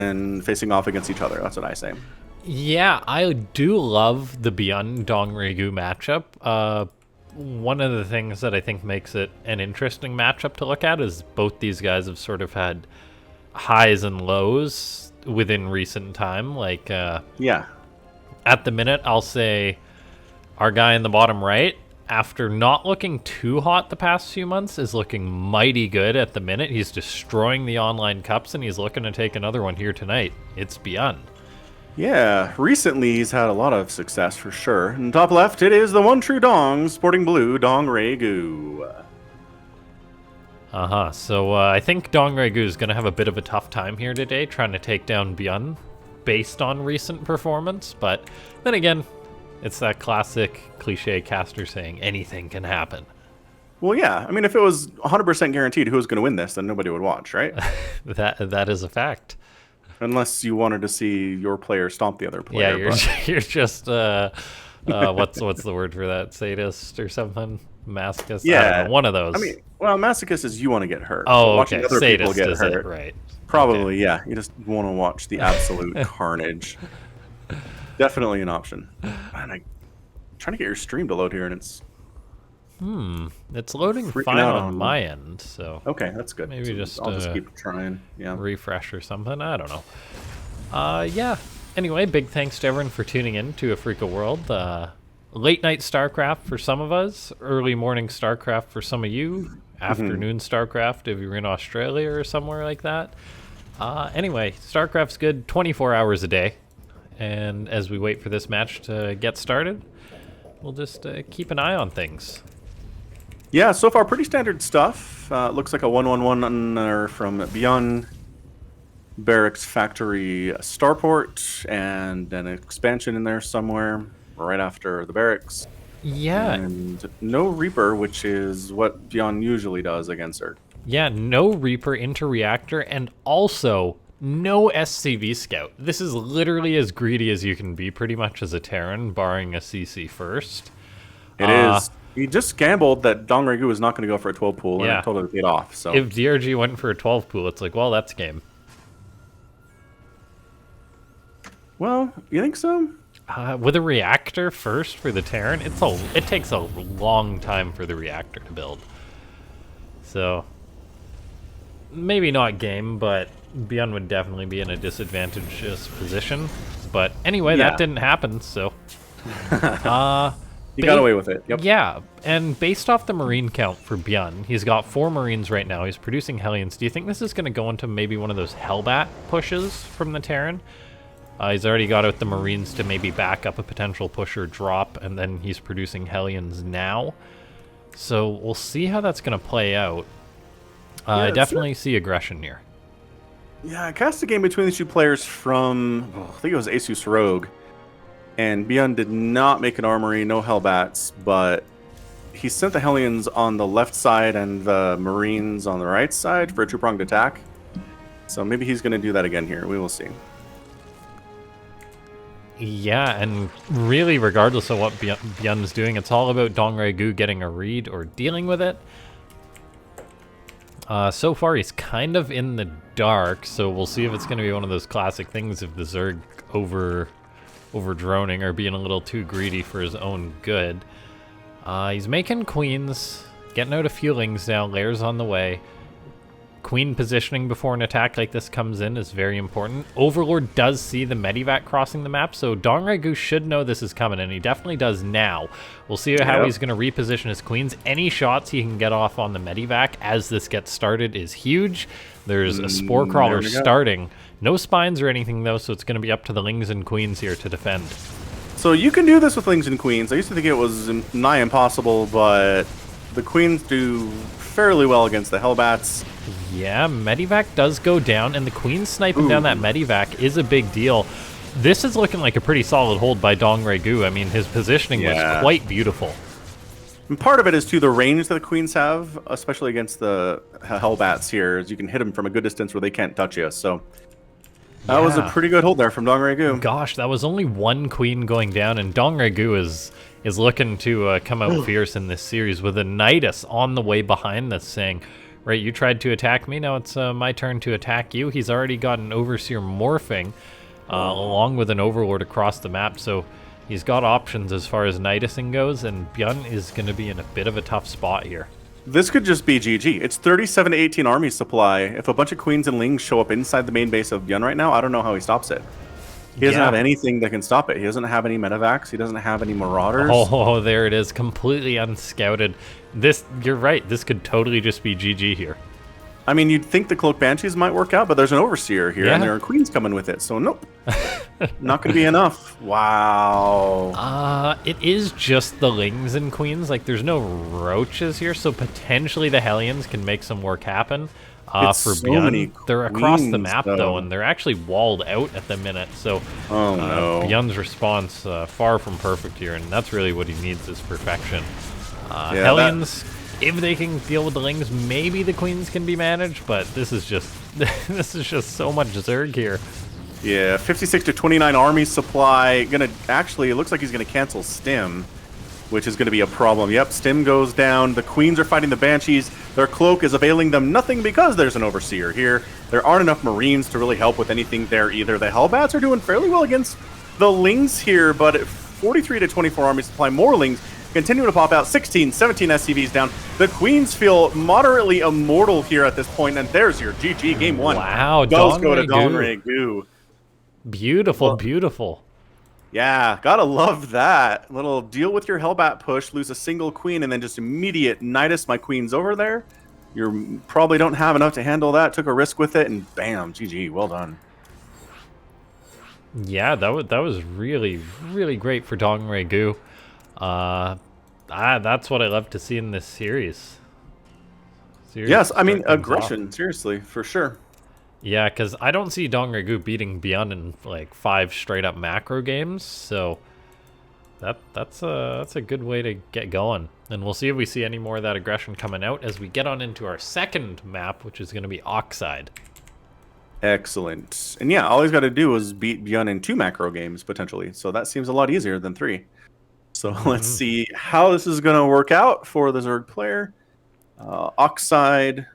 and facing off against each other. That's what I say. Yeah, I do love the ByuN DongRegu matchup. One of the things that I think makes it an interesting matchup to look at is both these guys have sort of had highs and lows within recent time. Like, Yeah. at the minute, I'll say our guy in the bottom right, after not looking too hot the past few months, is looking mighty good at the minute. He's destroying the online cups, and he's looking to take another one here tonight. It's ByuN. Yeah, recently he's had a lot of success for sure. In top left, it is the one true Dong, sporting blue, DongRegu. So I think DongRegu is going to have a bit of a tough time here today trying to take down ByuN based on recent performance. But then again, it's that classic cliche caster saying anything can happen. Well, yeah. I mean, if it was 100% guaranteed who was going to win this, then nobody would watch, right? That is a fact. Unless you wanted to see your player stomp the other player. Yeah, you're just what's the word for that? Sadist or something? Masochist? Yeah, I don't know, one of those. I mean, well, masochist is you want to get hurt. Oh, watching okay. other Sadist people get is hurt. it, right? Probably, Okay. yeah. You just want to watch the absolute carnage. Definitely an option. Man, I'm trying to get your stream to load here, and it's It's loading freaking fine out on on my end, so okay. That's good. Maybe just, I'll just keep trying. Yeah. refresh or something. I don't know. Yeah. Anyway, big thanks to everyone for tuning in to A Freak of World. Late night StarCraft for some of us, early morning StarCraft for some of you, afternoon StarCraft if you're in Australia or somewhere like that. Anyway, StarCraft's good 24 hours a day, and as we wait for this match to get started, we'll just keep an eye on things. Yeah. So far, pretty standard stuff. Looks like a 1-1-1 from ByuN. Barracks Factory Starport, and an expansion in there somewhere right after the barracks. Yeah. And no Reaper, which is what ByuN usually does against her. Yeah, no Reaper into Reactor, and also no SCV Scout. This is literally as greedy as you can be, pretty much, as a Terran, barring a CC first. It is. He just gambled that DongRegu was not going to go for a 12 pool, and Yeah. it totally paid off. So If DRG went for a 12 pool, it's like, well, that's game. well, you think so? With a Reactor first for the Terran, it takes a long time for the Reactor to build. So, maybe not game, but ByuN would definitely be in a disadvantageous position. But anyway, Yeah. that didn't happen, so... He got away with it. Yep. Yeah, and based off the Marine count for ByuN, he's got 4 Marines right now. He's producing Hellions. Do you think this is going to go into maybe one of those Hellbat pushes from the Terran? He's already got out the Marines to maybe back up a potential push or drop, and then he's producing Hellions now. So we'll see how that's going to play out. I definitely see aggression here. Yeah, I cast a game between these two players from, I think it was Asus Rogue. And ByuN did not make an armory, no Hellbats, but he sent the Hellions on the left side and the Marines on the right side for a two-pronged attack. So maybe he's going to do that again here. We will see. Yeah, and really, regardless of what ByuN's doing, it's all about DongRegu getting a read or dealing with it. So far, he's kind of in the dark, so we'll see if it's going to be one of those classic things if the Zerg over-droning or being a little too greedy for his own good. He's making queens, getting out a few lings now, layers on the way. Queen positioning before an attack like this comes in is very important. Overlord does see the Medivac crossing the map, so DongRegu should know this is coming, and he definitely does now. We'll see how he's going to reposition his queens. Any shots he can get off on the Medivac as this gets started is huge. There's a Spore Crawler starting. No spines or anything, though, so it's going to be up to the lings and queens here to defend. So you can do this with lings and queens. I used to think it was nigh impossible, but the queens do fairly well against the Hellbats. Yeah, Medivac does go down, and the queen sniping down that Medivac is a big deal. This is looking like a pretty solid hold by DongRegu. I mean, his positioning was quite beautiful. And part of it is, too, the range that the queens have, especially against the Hellbats here, is you can hit them from a good distance where they can't touch you. So that was a pretty good hold there from DongRegu. Gosh, that was only one queen going down, and DongRegu is looking to come out fierce in this series with a Nidus on the way behind this saying, Right, you tried to attack me, now it's my turn to attack you. He's already got an Overseer morphing, along with an Overlord across the map, so he's got options as far as Nidusing goes, and ByuN is going to be in a bit of a tough spot here. This could just be GG. It's 37 to 18 army supply. If a bunch of queens and lings show up inside the main base of ByuN right now, I don't know how he stops it. He doesn't have anything that can stop it. He doesn't have any medevacs. He doesn't have any marauders. Oh, there it is, completely unscouted. You're right, this could totally just be GG here. I mean, you'd think the Cloak Banshees might work out, but there's an Overseer here, and there are queens coming with it, so nope. Not going to be enough. Wow. It is just the lings and queens. Like, there's no roaches here, so potentially the Hellions can make some work happen. For so ByuN, they're across the queens, map, though, and they're actually walled out at the minute, so oh, no. ByuN's response, far from perfect here, and that's really what he needs is perfection. Hellions, if they can deal with the lings, maybe the queens can be managed, but this is just this is just so much Zerg here. Yeah, 56 to 29 army supply. It looks like he's gonna cancel Stim, which is gonna be a problem. Yep, Stim goes down. The queens are fighting the Banshees. Their cloak is availing them nothing because there's an Overseer here. There aren't enough Marines to really help with anything there either. The Hellbats are doing fairly well against the lings here, but at 43 to 24 army supply, more lings continue to pop out. 16, 17 SCVs down. The queens feel moderately immortal here at this point, and there's your GG game one. Wow, does go to DRG. Beautiful, beautiful. Yeah, gotta love that. Little deal with your Hellbat push, lose a single queen, and then just immediate Nidus my queen's over there. You probably don't have enough to handle that. Took a risk with it, and bam, GG. Well done. Yeah, that was really, really great for DRG. That's what I love to see in this series. Yes, I mean, aggression, seriously, for sure. Yeah, because I don't see DRG beating ByuN in like 5 straight up macro games, so that's a good way to get going. And we'll see if we see any more of that aggression coming out as we get on into our second map, which is going to be Oxide. Excellent. And yeah, all he's got to do is beat ByuN in 2 macro games, potentially. So that seems a lot easier than 3. So let's see how this is going to work out for the Zerg player. Oxide,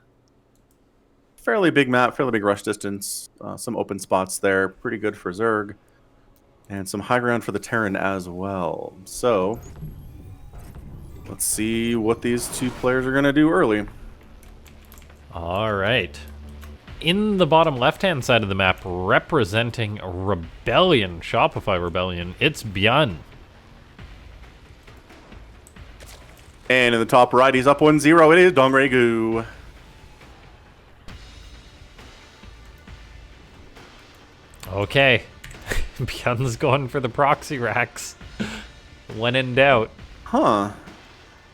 fairly big map, fairly big rush distance. Some open spots there, pretty good for Zerg. And some high ground for the Terran as well. So let's see what these 2 players are going to do early. All right. In the bottom left-hand side of the map, representing Rebellion, Shopify Rebellion, it's ByuN. And in the top right, he's up 1-0. It is DRG. Okay. ByuN's going for the proxy racks. When in doubt. Huh.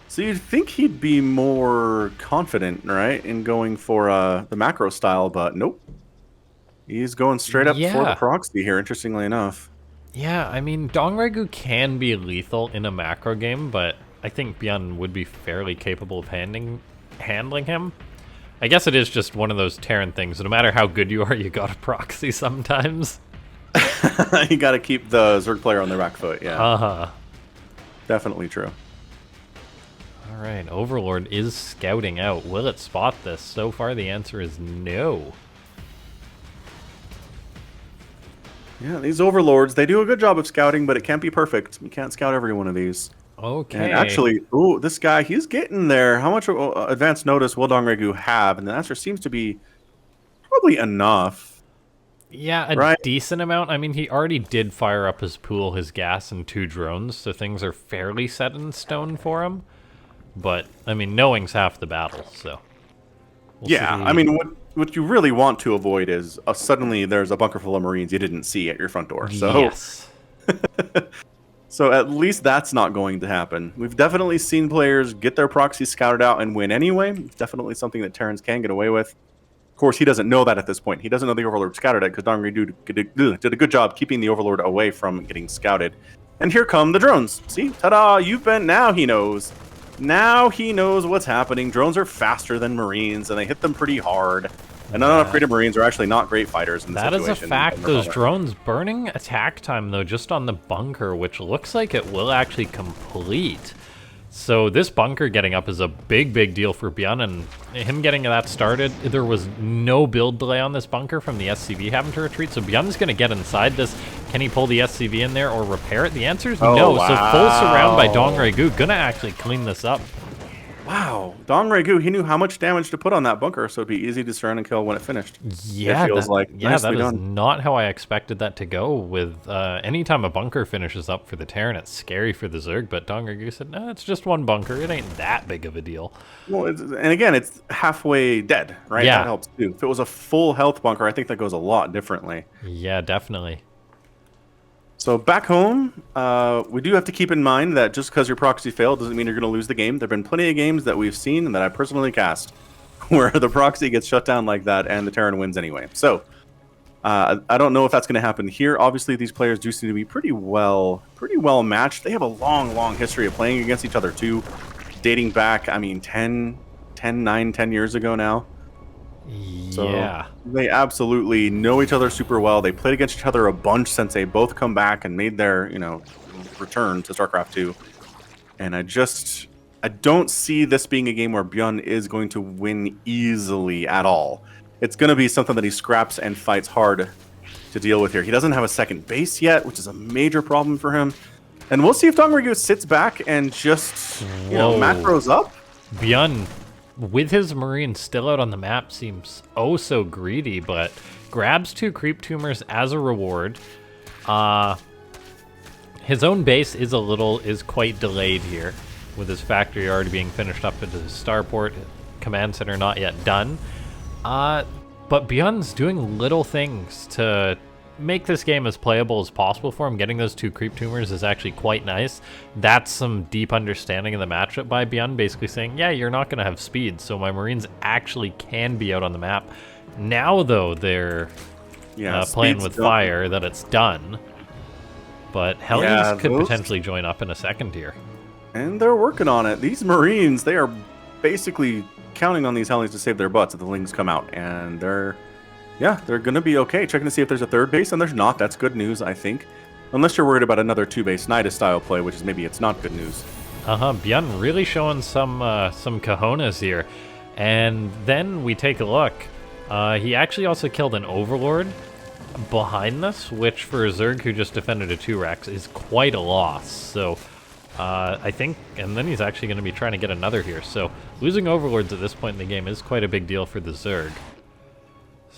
So you'd think he'd be more confident, right, in going for the macro style, but nope. He's going straight up for the proxy here, interestingly enough. Yeah, I mean, DRG can be lethal in a macro game, but I think ByuN would be fairly capable of handling him. I guess it is just one of those Terran things. No matter how good you are, you got a proxy sometimes. You got to keep the Zerg player on their back foot, yeah. Uh-huh. Definitely true. All right, Overlord is scouting out. Will it spot this? So far, the answer is no. Yeah, these Overlords, they do a good job of scouting, but it can't be perfect. You can't scout every one of these. Okay. And actually, ooh, this guy, he's getting there. How much advanced notice will DRG have? And the answer seems to be probably enough. Yeah, a decent amount. I mean, he already did fire up his pool, his gas, and 2 drones, so things are fairly set in stone for him. But, I mean, knowing's half the battle, so... We'll see. I mean, what you really want to avoid is suddenly there's a bunker full of Marines you didn't see at your front door. So. Yes. So at least that's not going to happen. We've definitely seen players get their proxy scouted out and win anyway. It's definitely something that Terrans can get away with. Of course, he doesn't know that at this point. He doesn't know the Overlord scouted it because DRG did a good job keeping the Overlord away from getting scouted. And here come the drones. See? Ta-da! Now he knows. Now he knows what's happening. Drones are faster than Marines, and they hit them pretty hard. And unupgraded Marines are actually not great fighters in this situation. That is a fact. Those drones burning attack time, though, just on the bunker, which looks like it will actually complete. So this bunker getting up is a big deal for ByuN, and him getting that started, there was no build delay on this bunker from the SCV having to retreat, so ByuN's going to get inside this. Can he pull the SCV in there or repair it? The answer is no, wow. so full surround by DRG, gonna actually clean this up. Wow, DRG, he knew how much damage to put on that bunker, so it'd be easy to surround and kill when it finished. Yeah, it feels like nicely that is done. not how I expected that to go. With anytime a bunker finishes up for the Terran, it's scary for the Zerg, but DRG said, no, it's just one bunker. It ain't that big of a deal. Well, and again, it's halfway dead, right? Yeah. That helps too. If it was a full health bunker, I think that goes a lot differently. Yeah, definitely. So back home, we do have to keep in mind that just because your proxy failed doesn't mean you're going to lose the game. There have been plenty of games that we've seen and that I personally cast where the proxy gets shut down like that and the Terran wins anyway. So I don't know if that's going to happen here. Obviously, these players do seem to be pretty well matched. They have a long history of playing against each other too, dating back, I mean, 10 years ago now. So Yeah. they absolutely know each other super well. They played against each other a bunch since they both come back and made their, return to Starcraft 2. And I don't see this being a game where ByuN is going to win easily at all. It's going to be something that he scraps and fights hard to deal with here. He doesn't have a second base yet, which is a major problem for him. And we'll see if DRG sits back and just, macros up. ByuN, with his Marines still out on the map, seems oh so greedy, but grabs 2 creep tumors as a reward. His own base is quite delayed here, with his factory already being finished up into his starport, command center not yet done. But ByuN's doing little things to make this game as playable as possible for him. Getting those 2 creep tumors is actually quite nice. That's some deep understanding of the matchup by ByuN, basically saying, yeah, you're not going to have speed, so my Marines actually can be out on the map. Now, though, they're playing with fire, that it's done. But Hellions could potentially join up in a second here. And they're working on it. These Marines, they are basically counting on these Hellions to save their butts if the Lings come out. And they're going to be okay. Checking to see if there's a third base, and there's not. That's good news, I think. Unless you're worried about another 2-base Nidus style play, which is maybe it's not good news. ByuN really showing some cojones here. And then we take a look. He actually also killed an Overlord behind this, which for a Zerg who just defended a 2-Rex is quite a loss. So I think, and then he's actually going to be trying to get another here. So losing Overlords at this point in the game is quite a big deal for the Zerg.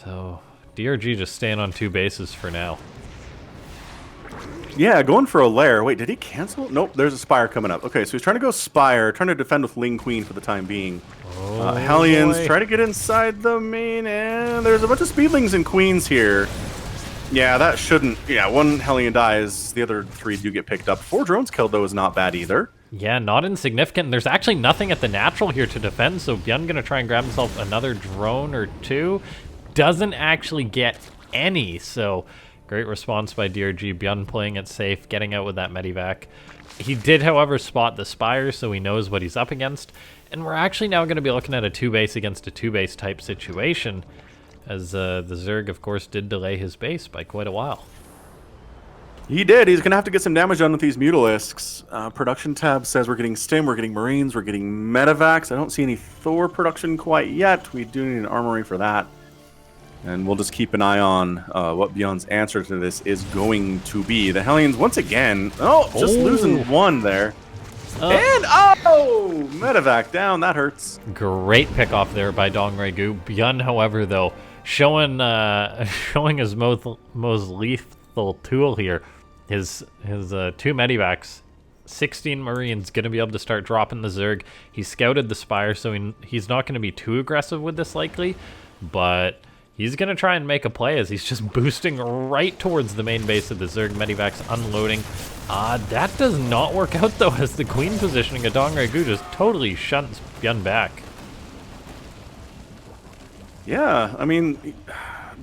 So DRG just staying on 2 bases for now. Yeah, going for a lair. Wait, did he cancel? Nope, there's a Spire coming up. Okay, so he's trying to go Spire, trying to defend with Ling Queen for the time being. Hellions try to get inside the main, and there's a bunch of Speedlings and Queens here. Yeah, that shouldn't... Yeah, 1 Hellion dies, the other 3 do get picked up. 4 drones killed, though, is not bad either. Yeah, not insignificant. There's actually nothing at the natural here to defend, so ByuN gonna try and grab himself another drone or 2. Doesn't actually get any, so... Great response by DRG. ByuN playing it safe, getting out with that medivac. He did, however, spot the Spire, so he knows what he's up against. And we're actually now going to be looking at a 2-base against a 2-base type situation, as the Zerg, of course, did delay his base by quite a while. He did. He's going to have to get some damage done with these Mutalisks. Production tab says we're getting Stim, we're getting Marines, we're getting Medivacs. I don't see any Thor production quite yet. We do need an armory for that. And we'll just keep an eye on what ByuN's answer to this is going to be. The Hellions, once again, just losing 1 there. And, Medivac down. That hurts. Great pick off there by DRG. ByuN, however, though, showing his most lethal tool here. His 2 medivacs. 16 Marines going to be able to start dropping the Zerg. He scouted the Spire, so he's not going to be too aggressive with this likely. But... he's going to try and make a play as he's just boosting right towards the main base of the Zerg. Medivac's unloading. That does not work out, though, as the Queen positioning of DRG just totally shunts ByuN back. Yeah, I mean,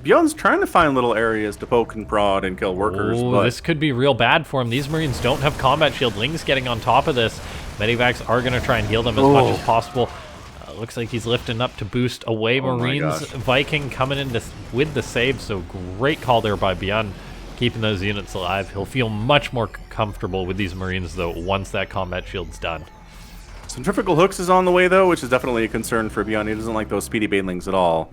ByuN's trying to find little areas to poke and prod and kill workers. But this could be real bad for him. These Marines don't have combat shield. Ling's getting on top of this. Medivacs are going to try and heal them as much as possible. Looks like he's lifting up to boost away Marines. Viking coming in with the save, so great call there by ByuN, keeping those units alive. He'll feel much more comfortable with these Marines, though, once that combat shield's done. Centrifugal Hooks is on the way, though, which is definitely a concern for ByuN. He doesn't like those speedy banelings at all.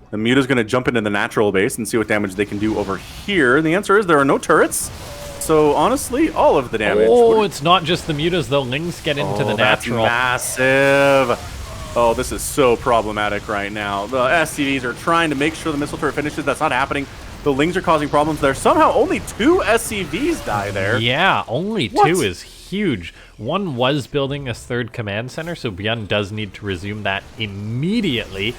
The Muta's going to jump into the natural base and see what damage they can do over here. And the answer is there are no turrets. So, honestly, all of the damage. Oh, it's not just the Mutas, though. Lings get into the natural. That's massive. Oh, this is so problematic right now. The SCVs are trying to make sure the missile turret finishes. That's not happening. The Lings are causing problems there. Somehow, only 2 SCVs die there. Yeah, only 2 is huge. One was building a 3rd command center, so ByuN does need to resume that immediately.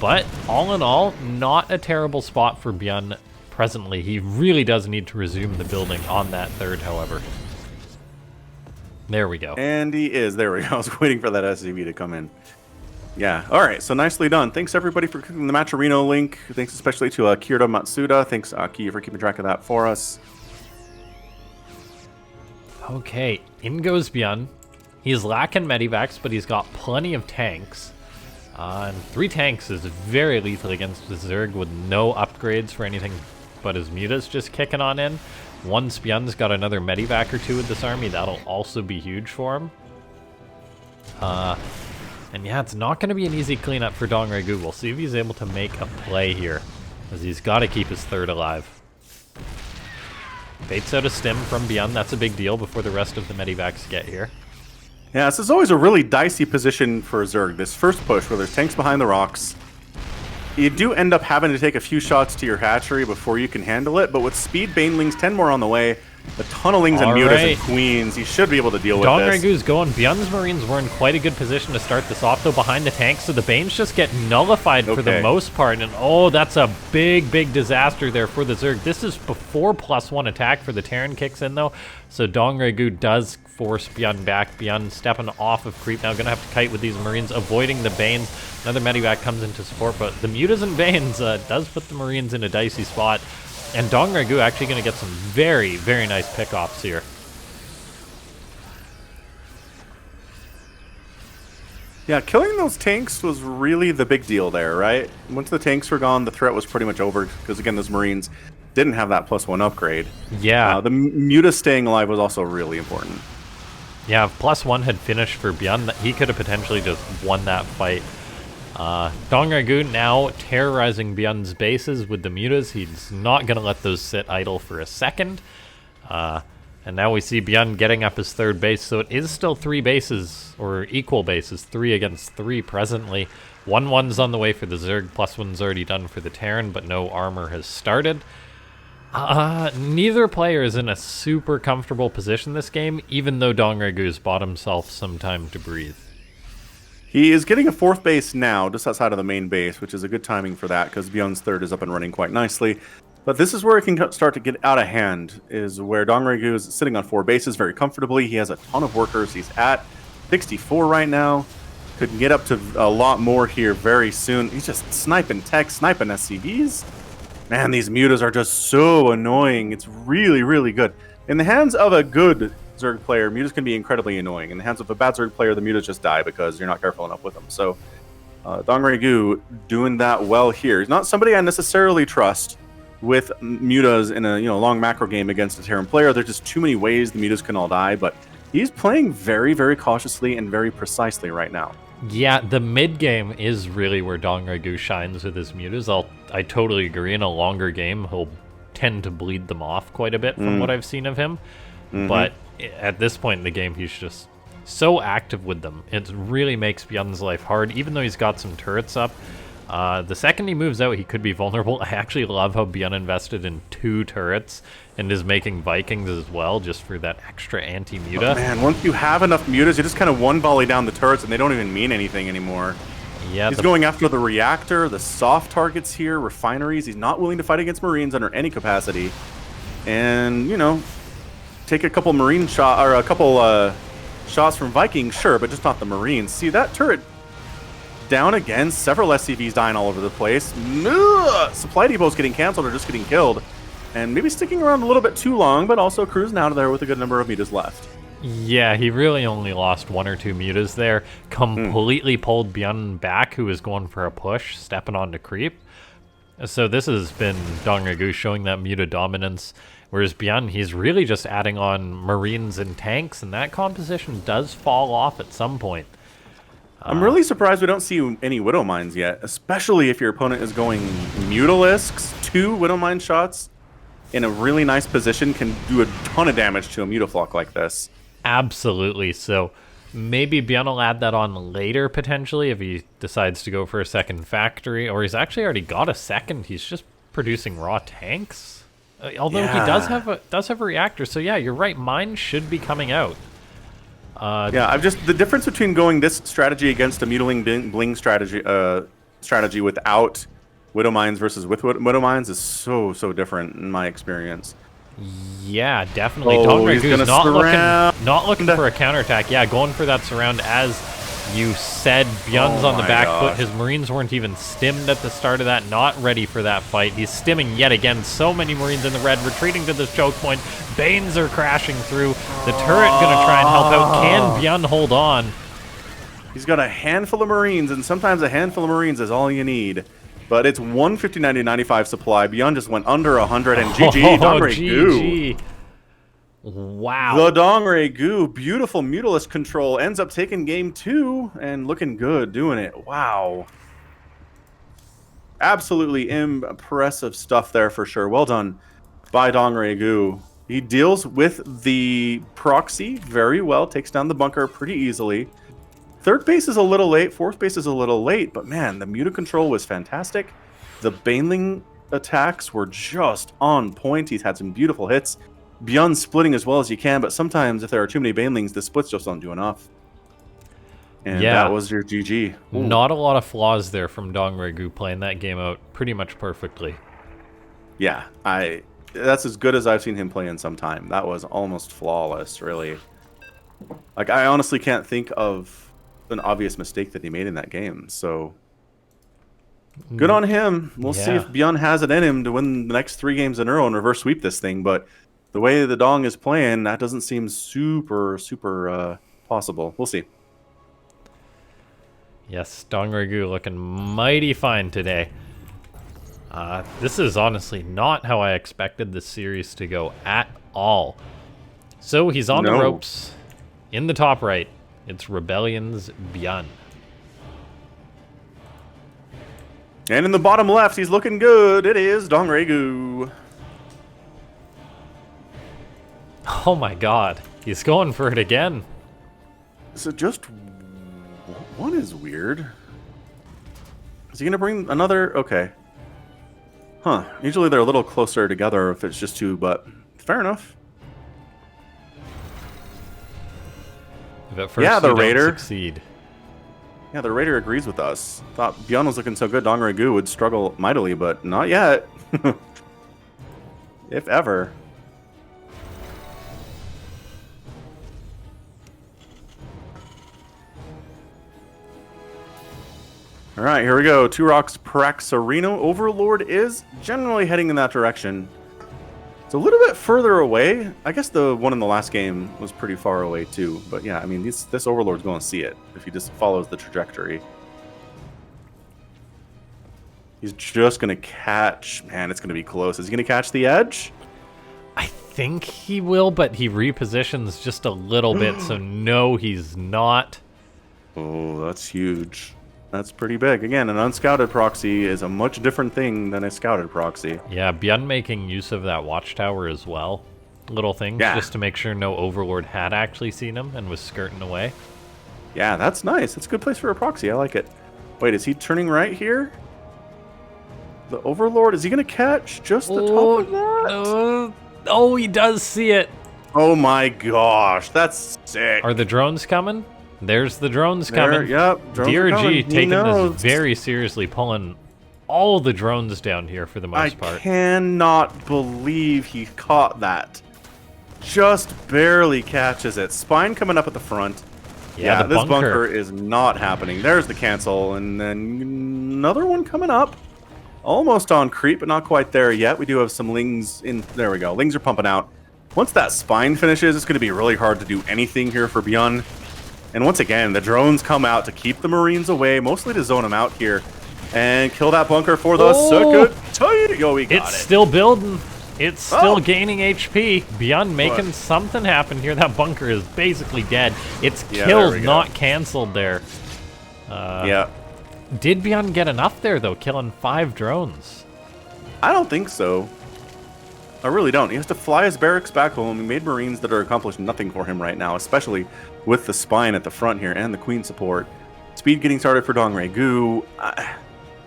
But all in all, not a terrible spot for ByuN presently. He really does need to resume the building on that 3rd, however. There we go. And he is. There we go. I was waiting for that SCV to come in. Yeah. All right. So nicely done. Thanks, everybody, for clicking the Matcherino link. Thanks especially to Kirito Matsuda. Thanks, Kiya, for keeping track of that for us. Okay, in goes ByuN. He's lacking medivacs, but he's got plenty of tanks. And 3 tanks is very lethal against the Zerg with no upgrades for anything but his Mutas just kicking on in. Once ByuN's got another medivac or 2 with this army, that'll also be huge for him. And yeah, it's not going to be an easy cleanup for DongRegu. We'll see if he's able to make a play here, as he's got to keep his 3rd alive. Baits out a stim from ByuN. That's a big deal before the rest of the medivacs get here. Yeah, this is always a really dicey position for Zerg. This first push, where there's tanks behind the rocks, you do end up having to take a few shots to your hatchery before you can handle it, but with speed banelings, 10 more on the way, a ton of Lings and Mutas and Queens, you should be able to deal with this. DongRegu's going. ByuN's Marines were in quite a good position to start this off, though, behind the tanks, so the Banes just get nullified for the most part, and oh, that's a big, big disaster there for the Zerg. This is before +1 attack for the Terran kicks in, though, so DongRegu does force ByuN back. ByuN stepping off of creep now, gonna have to kite with these Marines, avoiding the Banes. Another medivac comes into support, but the Mutas and Banes does put the Marines in a dicey spot. And DongRegu actually going to get some very, very nice pickoffs here. Yeah, killing those tanks was really the big deal there, right? Once the tanks were gone, the threat was pretty much over, because again, those Marines didn't have that +1 upgrade. Yeah. The Muta staying alive was also really important. Yeah, if +1 had finished for ByuN, he could have potentially just won that fight. DongRegu now terrorizing ByuN's bases with the Mutas. He's not going to let those sit idle for a second. And now we see ByuN getting up his 3rd base, so it is still 3 bases, or equal bases, 3 against 3 presently. 1-1's on the way for the Zerg, +1's already done for the Terran, but no armor has started. Neither player is in a super comfortable position this game, even though DongRegu's bought himself some time to breathe. He is getting a 4th base now, just outside of the main base, which is a good timing for that, because ByuN's 3rd is up and running quite nicely. But this is where it can start to get out of hand, is where DongRegu is sitting on 4 bases very comfortably. He has a ton of workers. He's at 64 right now. Could get up to a lot more here very soon. He's just sniping tech, sniping SCVs. Man, these Mutas are just so annoying. It's really, really good. In the hands of a good Zerg player, Mutas can be incredibly annoying. In the hands of a bad Zerg player, the Mutas just die because you're not careful enough with them. So, DongRegu doing that well here. He's not somebody I necessarily trust with Mutas in a long macro game against a Terran player. There's just too many ways the Mutas can all die, but he's playing very, very cautiously and very precisely right now. Yeah, the mid game is really where DongRegu shines with his Mutas. I totally agree. In a longer game, he'll tend to bleed them off quite a bit from what I've seen of him. But at this point in the game, he's just so active with them. It really makes ByuN's life hard, even though he's got some turrets up. The second he moves out, he could be vulnerable. I actually love how ByuN invested in 2 turrets and is making Vikings as well, just for that extra anti-Muta. Oh, man, once you have enough Mutas, you just kind of one volley down the turrets, and they don't even mean anything anymore. Yeah, he's going after the reactor, the soft targets here, refineries. He's not willing to fight against Marines under any capacity. And, take a couple Marine shot or a couple shots from Vikings, sure, but just not the Marines. See that turret down again, several SCVs dying all over the place. Supply depots getting canceled or just getting killed, and maybe sticking around a little bit too long, but also cruising out of there with a good number of Mutas left. Yeah, he really only lost 1 or 2 Mutas there. Completely pulled ByuN back, who was going for a push, stepping on to creep. So this has been DRG showing that muta dominance, whereas ByuN, he's really just adding on Marines and tanks, and that composition does fall off at some point. I'm really surprised we don't see any Widow Mines yet, especially if your opponent is going Mutalisks. 2 Widow Mine shots in a really nice position can do a ton of damage to a Mutaflock like this. Absolutely. So maybe ByuN will add that on later, potentially, if he decides to go for a second factory, or he's actually already got a second. He's just producing raw tanks. Although he does have a reactor, so yeah, you're right. Mine should be coming out. Yeah, the difference between going this strategy against a Mutiling Bling strategy without Widow Mines versus with Widow Mines is so different in my experience. Yeah, definitely. He's DRG gonna not looking for a counterattack. Yeah, going for that surround. As you said, ByuN's on the back foot. His Marines weren't even stimmed at the start of that. Not ready for that fight. He's stimming yet again. So many Marines in the red, retreating to the choke point. Banes are crashing through. The turret gonna try and help out. Can ByuN hold on? He's got a handful of Marines, and sometimes a handful of Marines is all you need. But it's 159 to 95 supply. ByuN just went under 100, and GG, DRG. Wow. The DRG, beautiful Mutalisk control, ends up taking game 2 and looking good doing it. Wow. Absolutely impressive stuff there for sure. Well done by DRG. He deals with the proxy very well, takes down the bunker pretty easily. Third base is a little late, fourth base is a little late, but man, the Muta control was fantastic. The Baneling attacks were just on point. He's had some beautiful hits. ByuN splitting as well as you can, but sometimes if there are too many Banelings, the splits just don't do enough. And that was your GG. Ooh. Not a lot of flaws there from DRG playing that game out pretty much perfectly. Yeah, that's as good as I've seen him play in some time. That was almost flawless, really. Like, I honestly can't think of an obvious mistake that he made in that game, so good on him. We'll see if ByuN has it in him to win the next 3 games in a row and reverse sweep this thing, but the way the Dong is playing, that doesn't seem super possible. We'll see. Yes, DRG looking mighty fine today. This is honestly not how I expected this series to go at all. So he's on the ropes in the top right. It's Rebellion's ByuN. And in the bottom left, he's looking good. It is DRG. Oh my god. He's going for it again. So just one is weird. Is he going to bring another? Okay. Huh. Usually they're a little closer together if it's just 2, but fair enough. But first the Raider succeed. Yeah, the Raider agrees with us. Thought ByuN was looking so good, DRG would struggle mightily, but not yet. If ever. All right, here we go. 2 rocks, Praxarino. Overlord is generally heading in that direction. It's a little bit further away. I guess the one in the last game was pretty far away too. But yeah, I mean, this Overlord's going to see it if he just follows the trajectory. He's just going to catch... Man, it's going to be close. Is he going to catch the edge? I think he will, but he repositions just a little bit, so no, he's not. Oh, that's huge. That's pretty big. Again, an unscouted proxy is a much different thing than a scouted proxy. Yeah, ByuN making use of that watchtower as well. Little things, just to make sure no Overlord had actually seen him and was skirting away. Yeah, that's nice. That's a good place for a proxy. I like it. Wait, is he turning right here? The Overlord, is he going to catch just the top of that? Oh, he does see it. Oh my gosh, that's sick. Are the drones coming? There's the drones coming. Yep, drones are coming. DRG taking this very seriously, pulling all the drones down here for the most part. I cannot believe he caught that. Just barely catches it. Spine coming up at the front. Yeah, this bunker is not happening. There's the cancel, and then another one coming up. Almost on creep, but not quite there yet. We do have some lings in. There we go. Lings are pumping out. Once that spine finishes, it's going to be really hard to do anything here for ByuN. And once again, the drones come out to keep the Marines away, mostly to zone them out here. And kill that bunker for the second time. Yo, we got it. It's still building. It's still gaining HP. ByuN making something happen here. That bunker is basically dead. It's killed, not canceled there. Yeah. Did ByuN get enough there, though, killing 5 drones? I don't think so. I really don't. He has to fly his barracks back home. He made Marines that are accomplishing nothing for him right now, especially with the spine at the front here and the Queen support. Speed getting started for DongRegu.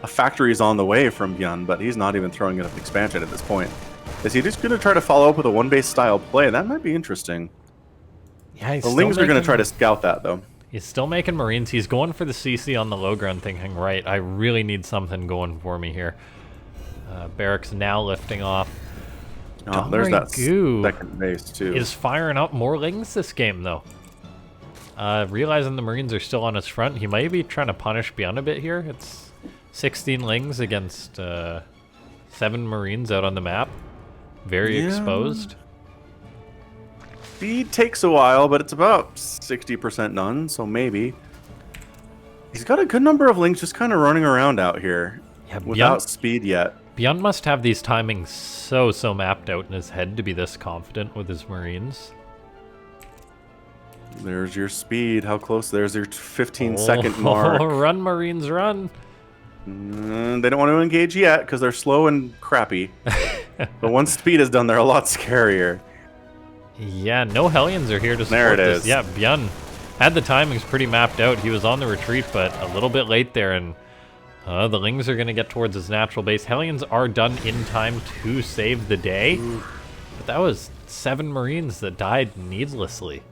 A factory is on the way from ByuN, but he's not even throwing enough expansion at this point. Is he just going to try to follow up with a one-base style play? That might be interesting. Yeah, the Lings are going to try to scout that, though. He's still making Marines. He's going for the CC on the low ground, thinking, right, I really need something going for me here. Barracks now lifting off. Oh, there's that second base, too. Is firing up more Lings this game, though. Realizing the Marines are still on his front, he might be trying to punish ByuN a bit here. It's 16 Lings against 7 Marines out on the map. Very exposed. Speed takes a while, but it's about 60% done, so maybe. He's got a good number of Lings just kind of running around out here without speed yet. ByuN must have these timings so mapped out in his head to be this confident with his Marines. There's your speed. How close? There's your 15-second mark. Run, Marines, run. They don't want to engage yet because they're slow and crappy. But once speed is done, they're a lot scarier. Yeah, no Hellions are here to support there it this. is. Yeah, ByuN had the timings pretty mapped out. He was on the retreat, but a little bit late there, and the Lings are going to get towards his natural base. Hellions are done in time to save the day, but that was 7 Marines that died needlessly.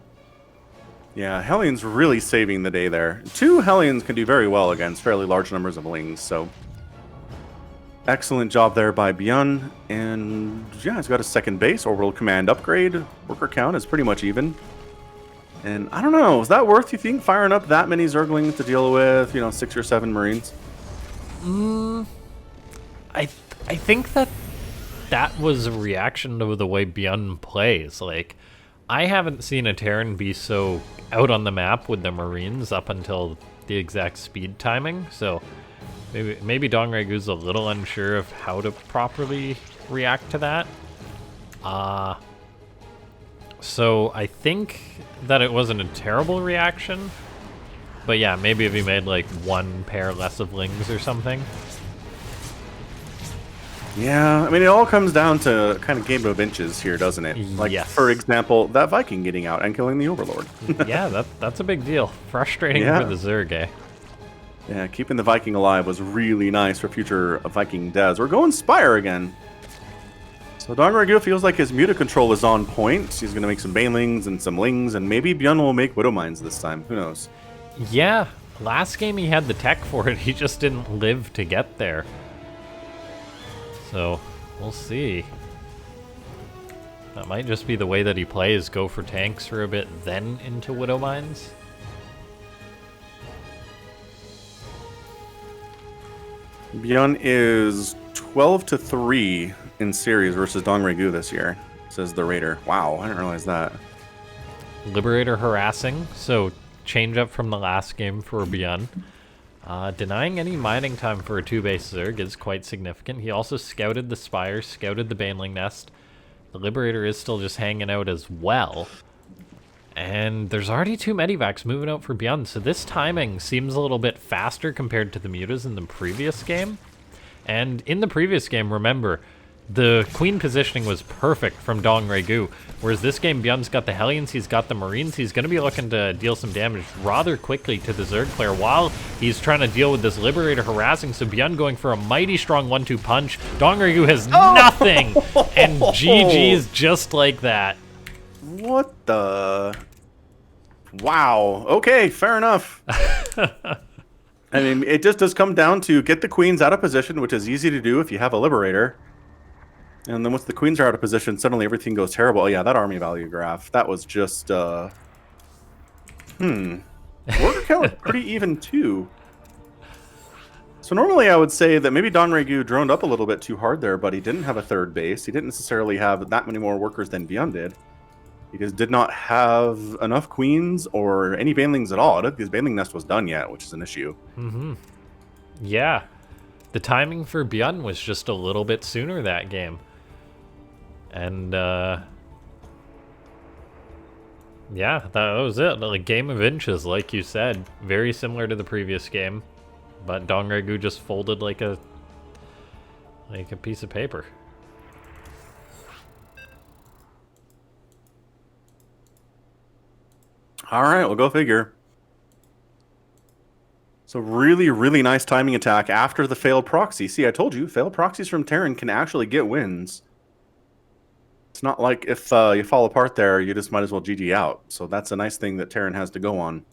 Yeah, Hellions really saving the day there. 2 Hellions can do very well against fairly large numbers of Lings, so excellent job there by ByuN. And yeah, he's got a second base, orbital command upgrade. Worker count is pretty much even. And I don't know, is that worth, you think, firing up that many Zerglings to deal with, 6 or 7 Marines? I think that was a reaction to the way ByuN plays. Like, I haven't seen a Terran be so out on the map with the Marines up until the exact speed timing, so maybe DongRegu's a little unsure of how to properly react to that. So I think that it wasn't a terrible reaction, but yeah, maybe if he made like 1 pair less of Lings or something. Yeah, I mean, it all comes down to kind of game of inches here, doesn't it? Like, for example, that Viking getting out and killing the Overlord. Yeah, that's a big deal. Frustrating for the Zerg, eh? Yeah, keeping the Viking alive was really nice for future Viking devs. We're going Spire again. So DongRegu feels like his Muta control is on point. He's going to make some Banelings and some Lings, and maybe ByuN will make Widow Mines this time. Who knows? Yeah, last game he had the tech for it. He just didn't live to get there. So, we'll see. That might just be the way that he plays. Go for tanks for a bit, then into Widow Mines. ByuN is 12-3 in series versus DongRegu this year, says the Raider. Wow, I didn't realize that. Liberator harassing, so change up from the last game for ByuN. Denying any mining time for a 2-base Zerg is quite significant. He also scouted the Spire, scouted the Baneling Nest. The Liberator is still just hanging out as well. And there's already 2 Medivacs moving out for ByuN, so this timing seems a little bit faster compared to the Mutas in the previous game. And in the previous game, remember, the Queen positioning was perfect from DongRegu, whereas this game, ByuN's got the Hellions, he's got the Marines, he's going to be looking to deal some damage rather quickly to the Zerg player while he's trying to deal with this Liberator harassing, so ByuN going for a mighty strong 1-2 punch. DongRegu has nothing, and GG's just like that. What the... Wow. Okay, fair enough. I mean, it just does come down to get the Queens out of position, which is easy to do if you have a Liberator. And then once the Queens are out of position, suddenly everything goes terrible. Oh, yeah, that army value graph. That was just, Worker count pretty even, too. So normally I would say that maybe DongRegu droned up a little bit too hard there, but he didn't have a 3rd base. He didn't necessarily have that many more workers than ByuN did. He just did not have enough Queens or any Banelings at all. I don't think his Baneling Nest was done yet, which is an issue. Yeah. The timing for ByuN was just a little bit sooner that game. And, yeah, that was it. Like, game of inches, like you said. Very similar to the previous game. But DongRegu just folded like a piece of paper. All right, we'll go figure. So really, really nice timing attack after the failed proxy. See, I told you, failed proxies from Terran can actually get wins. It's not like if you fall apart there, you just might as well GG out. So that's a nice thing that Terran has to go on.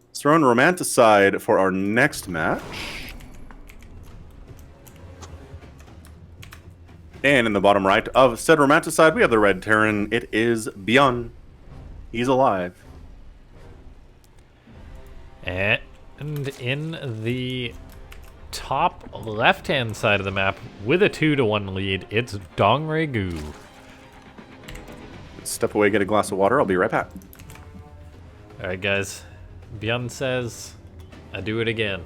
Let's throw in Romanticide for our next match. And in the bottom right of said Romanticide, we have the red Terran. It is ByuN. He's alive. And in the top left-hand side of the map, with a 2-1 lead, it's DongRegu. Step away, get a glass of water. I'll be right back. Alright, guys. ByuN says, I do it again.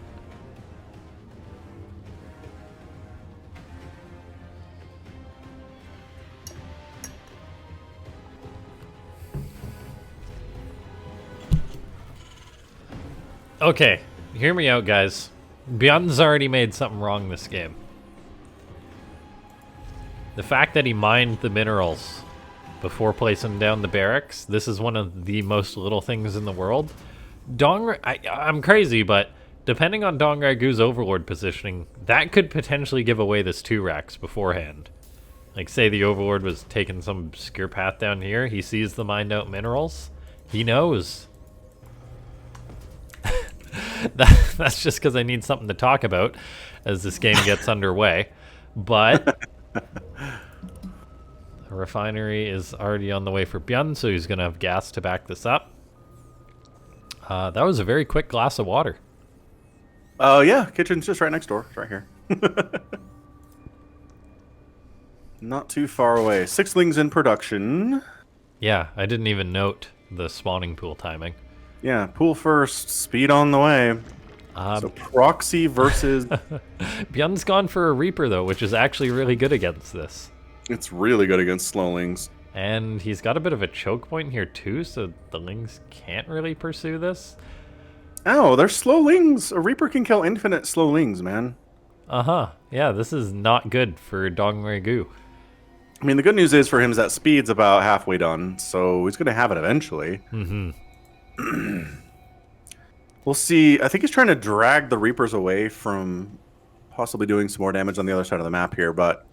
Okay, hear me out, guys. ByuN's already made something wrong this game. The fact that he mined the minerals before placing down the barracks, this is one of the most little things in the world. I'm crazy, but depending on DongRegu's Overlord positioning, that could potentially give away this 2 racks beforehand. Like, say the Overlord was taking some obscure path down here, he sees the mined out minerals, he knows. That's just because I need something to talk about as this game gets underway. But the refinery is already on the way for ByuN, so he's going to have gas to back this up. That was a very quick glass of water. Yeah, kitchen's just right next door. It's right here. Not too far away. 6 lings in production. Yeah, I didn't even note the spawning pool timing. Yeah, pool first, speed on the way. So proxy versus... ByuN's gone for a Reaper, though, which is actually really good against this. It's really good against slowlings. And he's got a bit of a choke point here, too, so the lings can't really pursue this. Oh, they're slowlings. A Reaper can kill infinite slowlings, man. Uh-huh. Yeah, this is not good for DongRegu. I mean, the good news is for him is that speed's about halfway done, so he's going to have it eventually. Mm-hmm. We'll see. I think he's trying to drag the Reapers away from possibly doing some more damage on the other side of the map here, but...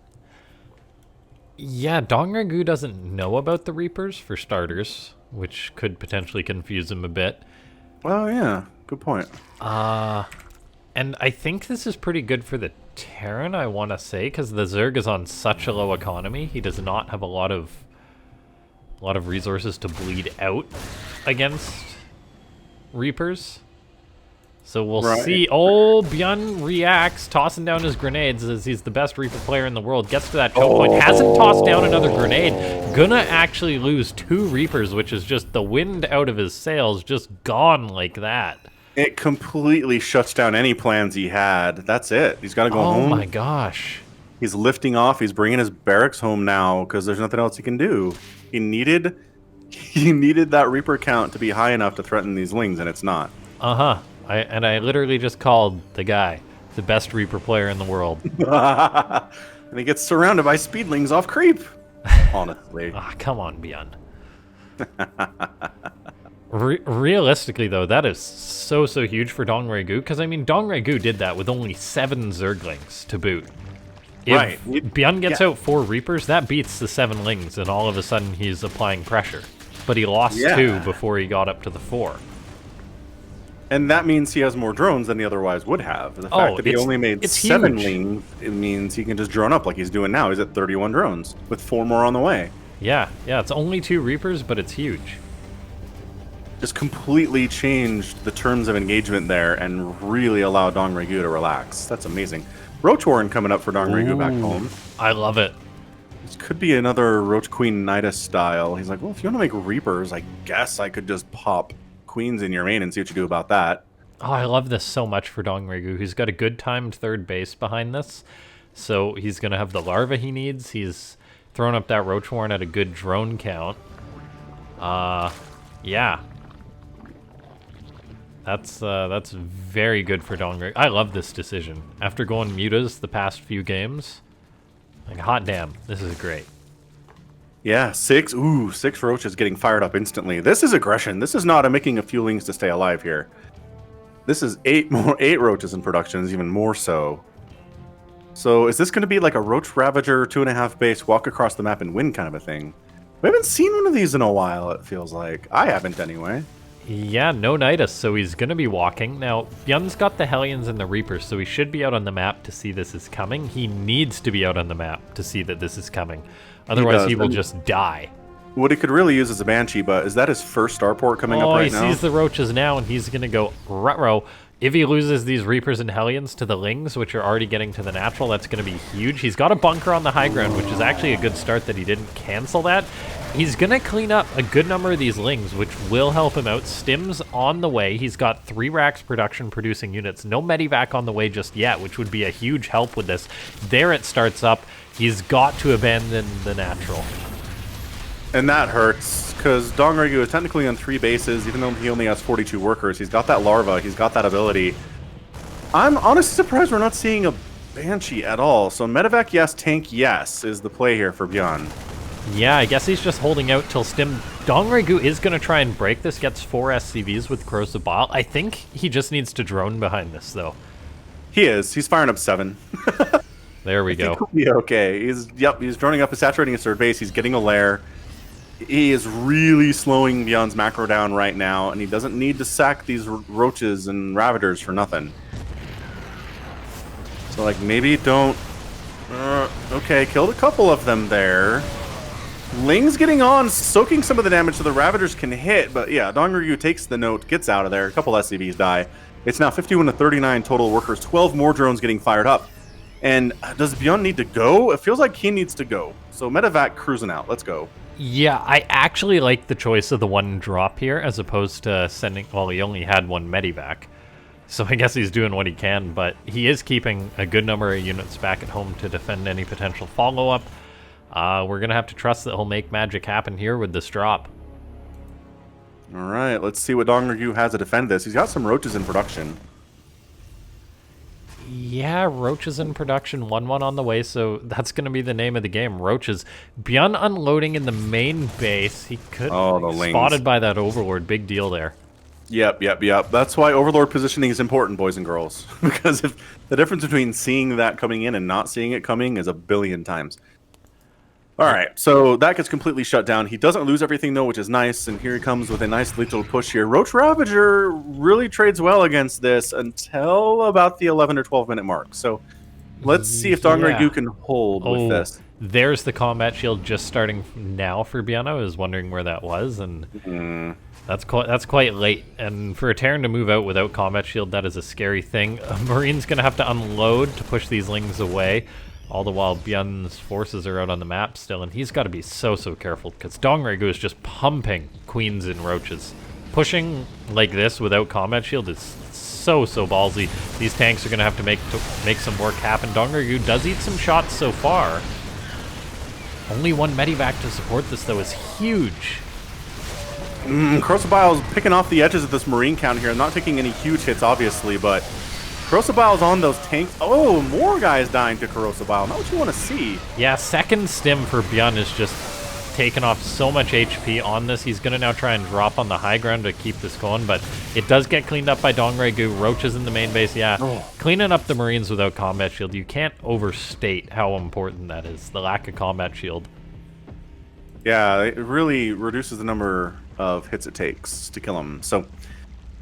Yeah, DongRegu doesn't know about the Reapers, for starters, which could potentially confuse him a bit. Oh, yeah. Good point. And I think this is pretty good for the Terran, I want to say, because the Zerg is on such a low economy. He does not have a lot of resources to bleed out against Reapers. So we'll see. Oh, ByuN reacts, tossing down his grenades as he's the best Reaper player in the world. Gets to that choke point, hasn't tossed down another grenade. Gonna actually lose 2 Reapers, which is just the wind out of his sails, just gone like that. It completely shuts down any plans he had. That's it. He's got to go home. Oh my gosh. He's lifting off. He's bringing his barracks home now because there's nothing else he can do. He needed that Reaper count to be high enough to threaten these lings, and it's not. Uh-huh. I literally just called the guy the best Reaper player in the world. And he gets surrounded by speedlings off creep. Honestly. Come on, ByuN. Realistically, though, that is so huge for DongRegu, because, I mean, DongRegu did that with only 7 Zerglings to boot. If ByuN gets out 4 Reapers, that beats the 7 Lings, and all of a sudden he's applying pressure. But he lost 2 before he got up to the 4. And that means he has more drones than he otherwise would have. The fact that he only made 7 lings, it means he can just drone up like he's doing now. He's at 31 drones, with 4 more on the way. Yeah, it's only 2 Reapers, but it's huge. Just completely changed the terms of engagement there and really allowed DongRegu to relax. That's amazing. Roach Warren coming up for DongRegu back home. I love it. This could be another Roach Queen Nidus style. He's like, well, if you want to make Reapers, I guess I could just pop Queens in your main and see what you do about that. Oh, I love this so much for DongRegu. He's got a good timed third base behind this. So he's going to have the larva he needs. He's thrown up that Roach Warren at a good drone count. Yeah. That's very good for DongRegu. I love this decision. After going mutas the past few games, like, hot damn, this is great. Yeah, 6 roaches getting fired up instantly. This is aggression. This is not a making a few lings to stay alive here. This is 8 roaches in production, is even more so. So is this going to be like a Roach Ravager 2.5 base walk across the map and win kind of a thing? We haven't seen one of these in a while, it feels like. I haven't anyway. Yeah, no Nidus, so he's going to be walking. Now, ByuN's got the Hellions and the Reapers, so he should be out on the map to see this is coming. He needs to be out on the map to see that this is coming. Otherwise, he will just die. What he could really use is a Banshee, but is that his first starport coming up right now? Oh, he sees the roaches now, and he's going to go ruh-roh. If he loses these Reapers and Hellions to the Lings, which are already getting to the natural, that's going to be huge. He's got a bunker on the high ground, which is actually a good start that he didn't cancel that. He's going to clean up a good number of these Lings, which will help him out. Stim's on the way. He's got 3 racks production producing units. No Medivac on the way just yet, which would be a huge help with this. There it starts up. He's got to abandon the natural. And that hurts, because DongRegu is technically on 3 bases, even though he only has 42 workers. He's got that larva, he's got that ability. I'm honestly surprised we're not seeing a Banshee at all. So Medivac yes, tank yes is the play here for ByuN. Yeah, I guess he's just holding out till Stim. DongRegu is going to try and break this, gets 4 SCVs with Corrosive Bile. I think he just needs to drone behind this, though. He is. He's firing up 7. There we go. He'll be okay. He's droning up, he's saturating his third base, he's getting a lair. He is really slowing ByuN's macro down right now, and he doesn't need to sack these roaches and ravagers for nothing. So, like, maybe don't... okay, killed a couple of them there. Ling's getting on, soaking some of the damage so the ravagers can hit, but yeah, DongRegu takes the note, gets out of there, a couple SCVs die. It's now 51 to 39 total workers, 12 more drones getting fired up. And does ByuN need to go? It feels like he needs to go. So Medivac cruising out, let's go. Yeah, I actually like the choice of the 1 drop here as opposed to sending... Well, he only had 1 Medivac, so I guess he's doing what he can, but he is keeping a good number of units back at home to defend any potential follow-up. We're going to have to trust that he'll make magic happen here with this drop. All right, let's see what DongRegu has to defend this. He's got some roaches in production. Yeah, roaches in production, 1-1 on the way, so that's going to be the name of the game, roaches. ByuN unloading in the main base. He could be spotted by that Overlord. Big deal there. Yep. That's why Overlord positioning is important, boys and girls. Because if the difference between seeing that coming in and not seeing it coming is a billion times. All right, so that gets completely shut down. He doesn't lose everything, though, which is nice. And here he comes with a nice lethal push here. Roach Ravager really trades well against this until about the 11 or 12-minute mark. So let's see if DongRegu can hold with this. There's the combat shield just starting now for ByuN. I was wondering where that was, and that's quite late. And for a Terran to move out without combat shield, that is a scary thing. A Marine's going to have to unload to push these Lings away. All the while, ByuN's forces are out on the map still, and he's got to be so careful, because DongRegu is just pumping Queens and Roaches. Pushing like this without combat shield is so ballsy. These tanks are going to have to make some work happen. DongRegu does eat some shots so far. Only 1 Medivac to support this, though, is huge. Corrosive Bile is picking off the edges of this Marine count here. Not taking any huge hits, obviously, but... Corrosive Bile's on those tanks. Oh, more guys dying to Corrosive Bile. Not what you want to see. Yeah, second stim for ByuN is just taking off so much HP on this. He's going to now try and drop on the high ground to keep this going, but it does get cleaned up by DongRegu. Roaches in the main base, yeah. Cleaning up the Marines without combat shield. You can't overstate how important that is, the lack of combat shield. Yeah, it really reduces the number of hits it takes to kill him. So...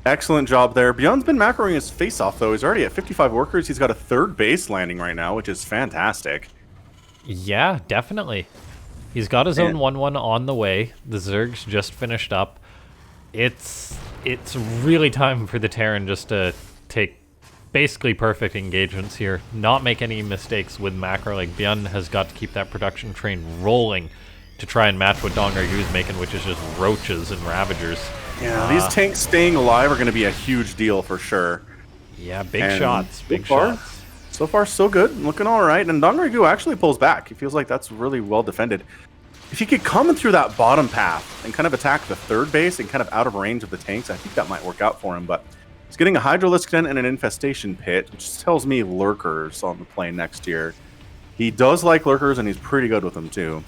excellent job there. ByuN's been macroing his face off, though. He's already at 55 workers. He's got a 3rd base landing right now, which is fantastic. Yeah, definitely. He's got his own 1-1 on the way. The Zerg's just finished up. It's really time for the Terran just to take basically perfect engagements here. Not make any mistakes with macro. Like, ByuN has got to keep that production train rolling to try and match what DongRegu is making, which is just roaches and ravagers. Yeah, these tanks staying alive are going to be a huge deal for sure. Yeah, big And shots, big shots. So far, so good. Looking all right. And Dongragu actually pulls back. He feels like that's really well defended. If he could come in through that bottom path and kind of attack the third base and kind of out of range of the tanks, I think that might work out for him. But he's getting a Hydralisk Den and an Infestation Pit, which tells me Lurkers on the plane next year. He does like Lurkers, and he's pretty good with them, too.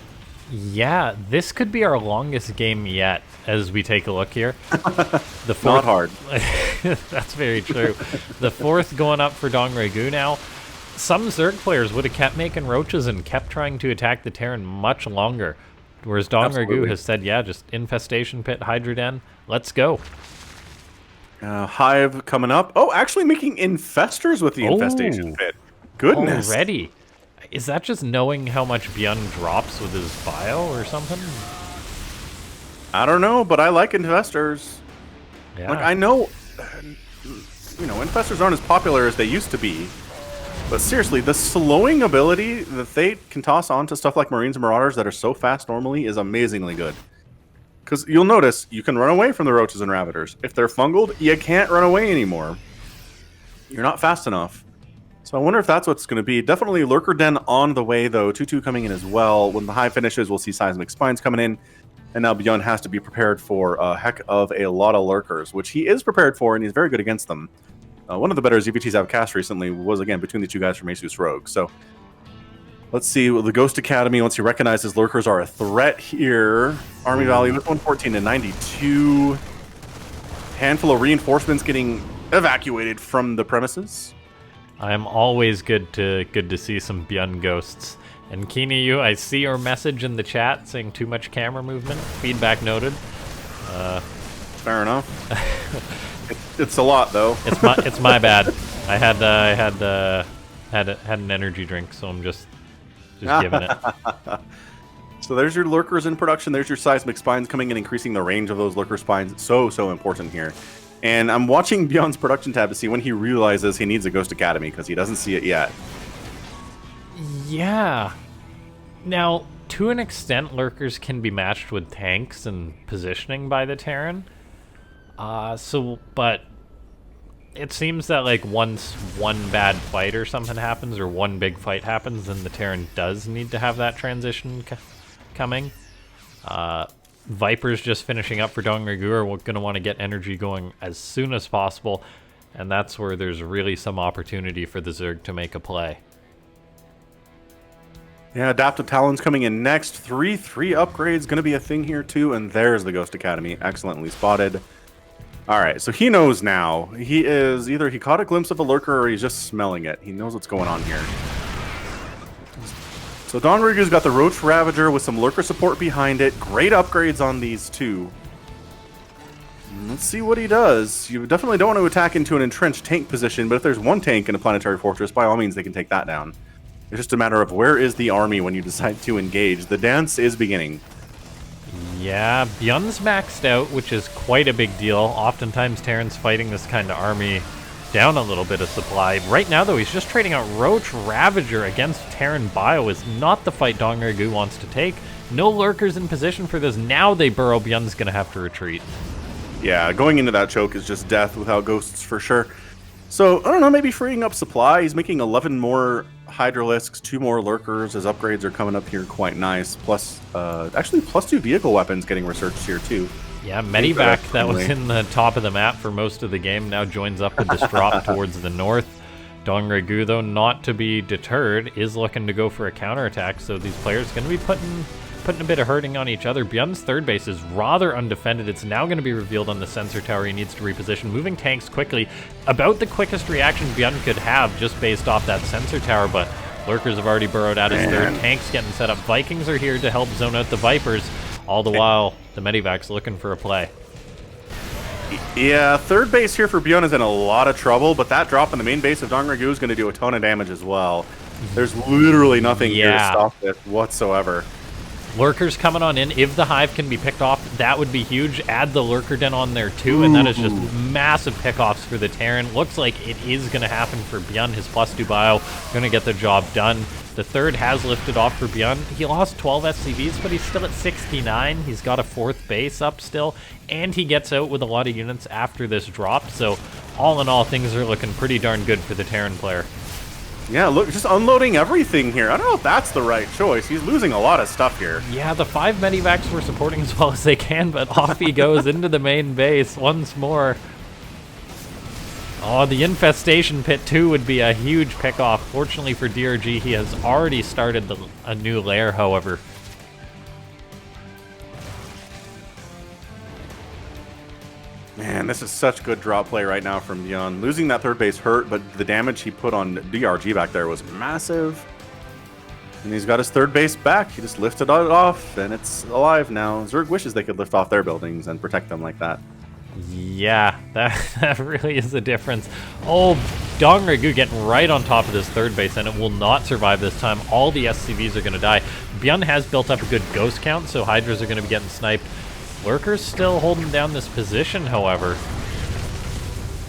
Yeah, this could be our longest game yet as we take a look here. The fourth, Not hard. That's very true. The fourth going up for Dongragu now. Some Zerg players would have kept making roaches and kept trying to attack the Terran much longer. Whereas Dongragu has said, yeah, just Infestation Pit, Hydra Den, let's go. Hive coming up. Oh, actually making Infestors with the Infestation Pit. Goodness. Already. Is that just knowing how much ByuN drops with his bio or something? I don't know, but I like Infestors. Yeah. Like, I know, Infestors aren't as popular as they used to be. But seriously, the slowing ability that they can toss onto stuff like Marines and Marauders that are so fast normally is amazingly good. Because you'll notice, you can run away from the Roaches and Ravagers. If they're fungled, you can't run away anymore. You're not fast enough. So I wonder if that's what's going to be. Definitely Lurker Den on the way, though. 2-2 coming in as well. When the Hive finishes, we'll see Seismic Spines coming in. And now ByuN has to be prepared for a heck of a lot of Lurkers, which he is prepared for, and he's very good against them. One of the better ZVTs I've cast recently was, again, between the two guys from Asus Rogue. So let's see. The Ghost Academy, once he recognizes Lurkers are a threat here. Army value with 114 to 92. Handful of reinforcements getting evacuated from the premises. I'm always good to see some ByuN ghosts. And Kini, I see your message in the chat saying too much camera movement. Feedback noted. Fair enough. It's a lot, though. It's my bad. I had an energy drink, so I'm just giving it. So there's your Lurkers in production. There's your Seismic Spines coming in, increasing the range of those Lurker Spines. So important here. And I'm watching ByuN's production tab to see when he realizes he needs a Ghost Academy, because he doesn't see it yet. Yeah. Now, to an extent, Lurkers can be matched with tanks and positioning by the Terran. But it seems that, like, once one bad fight or something happens, or one big fight happens, then the Terran does need to have that transition coming. Vipers just finishing up for Dongragu are going to want to get energy going as soon as possible, and that's where there's really some opportunity for the Zerg to make a play. Yeah, Adaptive Talons coming in next. 3/3 upgrades going to be a thing here too, and there's the Ghost Academy. Excellently spotted. Alright, so he knows now. He caught a glimpse of a Lurker, or he's just smelling it. He knows what's going on here. So Dongragu's got the Roach Ravager with some Lurker support behind it. Great upgrades on these two. Let's see what he does. You definitely don't want to attack into an entrenched tank position, but if there's one tank in a planetary fortress, by all means they can take that down. It's just a matter of where is the army when you decide to engage. The dance is beginning. Yeah, ByuN's maxed out, which is quite a big deal. Oftentimes Terran's fighting this kind of army down a little bit of supply. Right now, though, he's just trading out Roach Ravager against Terran Bio. Is not the fight Dongragu wants to take. No Lurkers in position for this. Now they burrow. ByuN's going to have to retreat. Yeah, going into that choke is just death without ghosts for sure. So, I don't know, maybe freeing up supply. He's making 11 more Hydralisks, 2 more Lurkers. His upgrades are coming up here quite nice. Plus, actually, +2 vehicle weapons getting researched here, too. Yeah, Medivac, that was in the top of the map for most of the game, now joins up with this drop towards the north. Dongragu, though, not to be deterred, is looking to go for a counterattack, so these players are going to be putting a bit of hurting on each other. ByuN's third base is rather undefended. It's now going to be revealed on the sensor tower. He needs to reposition, moving tanks quickly. About the quickest reaction ByuN could have just based off that sensor tower, but Lurkers have already burrowed out his third. Tanks getting set up. Vikings are here to help zone out the Vipers. All the while, the Medivac's looking for a play. Yeah, third base here for ByuN is in a lot of trouble, but that drop in the main base of Dongragu is going to do a ton of damage as well. There's literally nothing here to stop it whatsoever. Lurkers coming on in. If the Hive can be picked off, that would be huge. Add the Lurker Den on there too, and that is just massive pickoffs for the Terran. Looks like it is going to happen for ByuN. His +2 bio going to get the job done. The third has lifted off for ByuN. He lost 12 SCVs, but he's still at 69. He's got a 4th base up still, and he gets out with a lot of units after this drop. So all in all, things are looking pretty darn good for the Terran player. Yeah, look, just unloading everything here. I don't know if that's the right choice. He's losing a lot of stuff here. Yeah, the 5 medivacs were supporting as well as they can, but off he goes into the main base once more. Oh, the infestation pit too would be a huge pickoff. Fortunately for DRG, he has already started a new lair, however. Man, this is such good drop play right now from ByuN. Losing that 3rd base hurt, but the damage he put on DRG back there was massive. And he's got his 3rd base back. He just lifted it off, and it's alive now. Zerg wishes they could lift off their buildings and protect them like that. Yeah, that really is a difference. Oh, DRG getting right on top of this 3rd base, and it will not survive this time. All the SCVs are going to die. ByuN has built up a good ghost count, so Hydras are going to be getting sniped. Lurker's still holding down this position, however.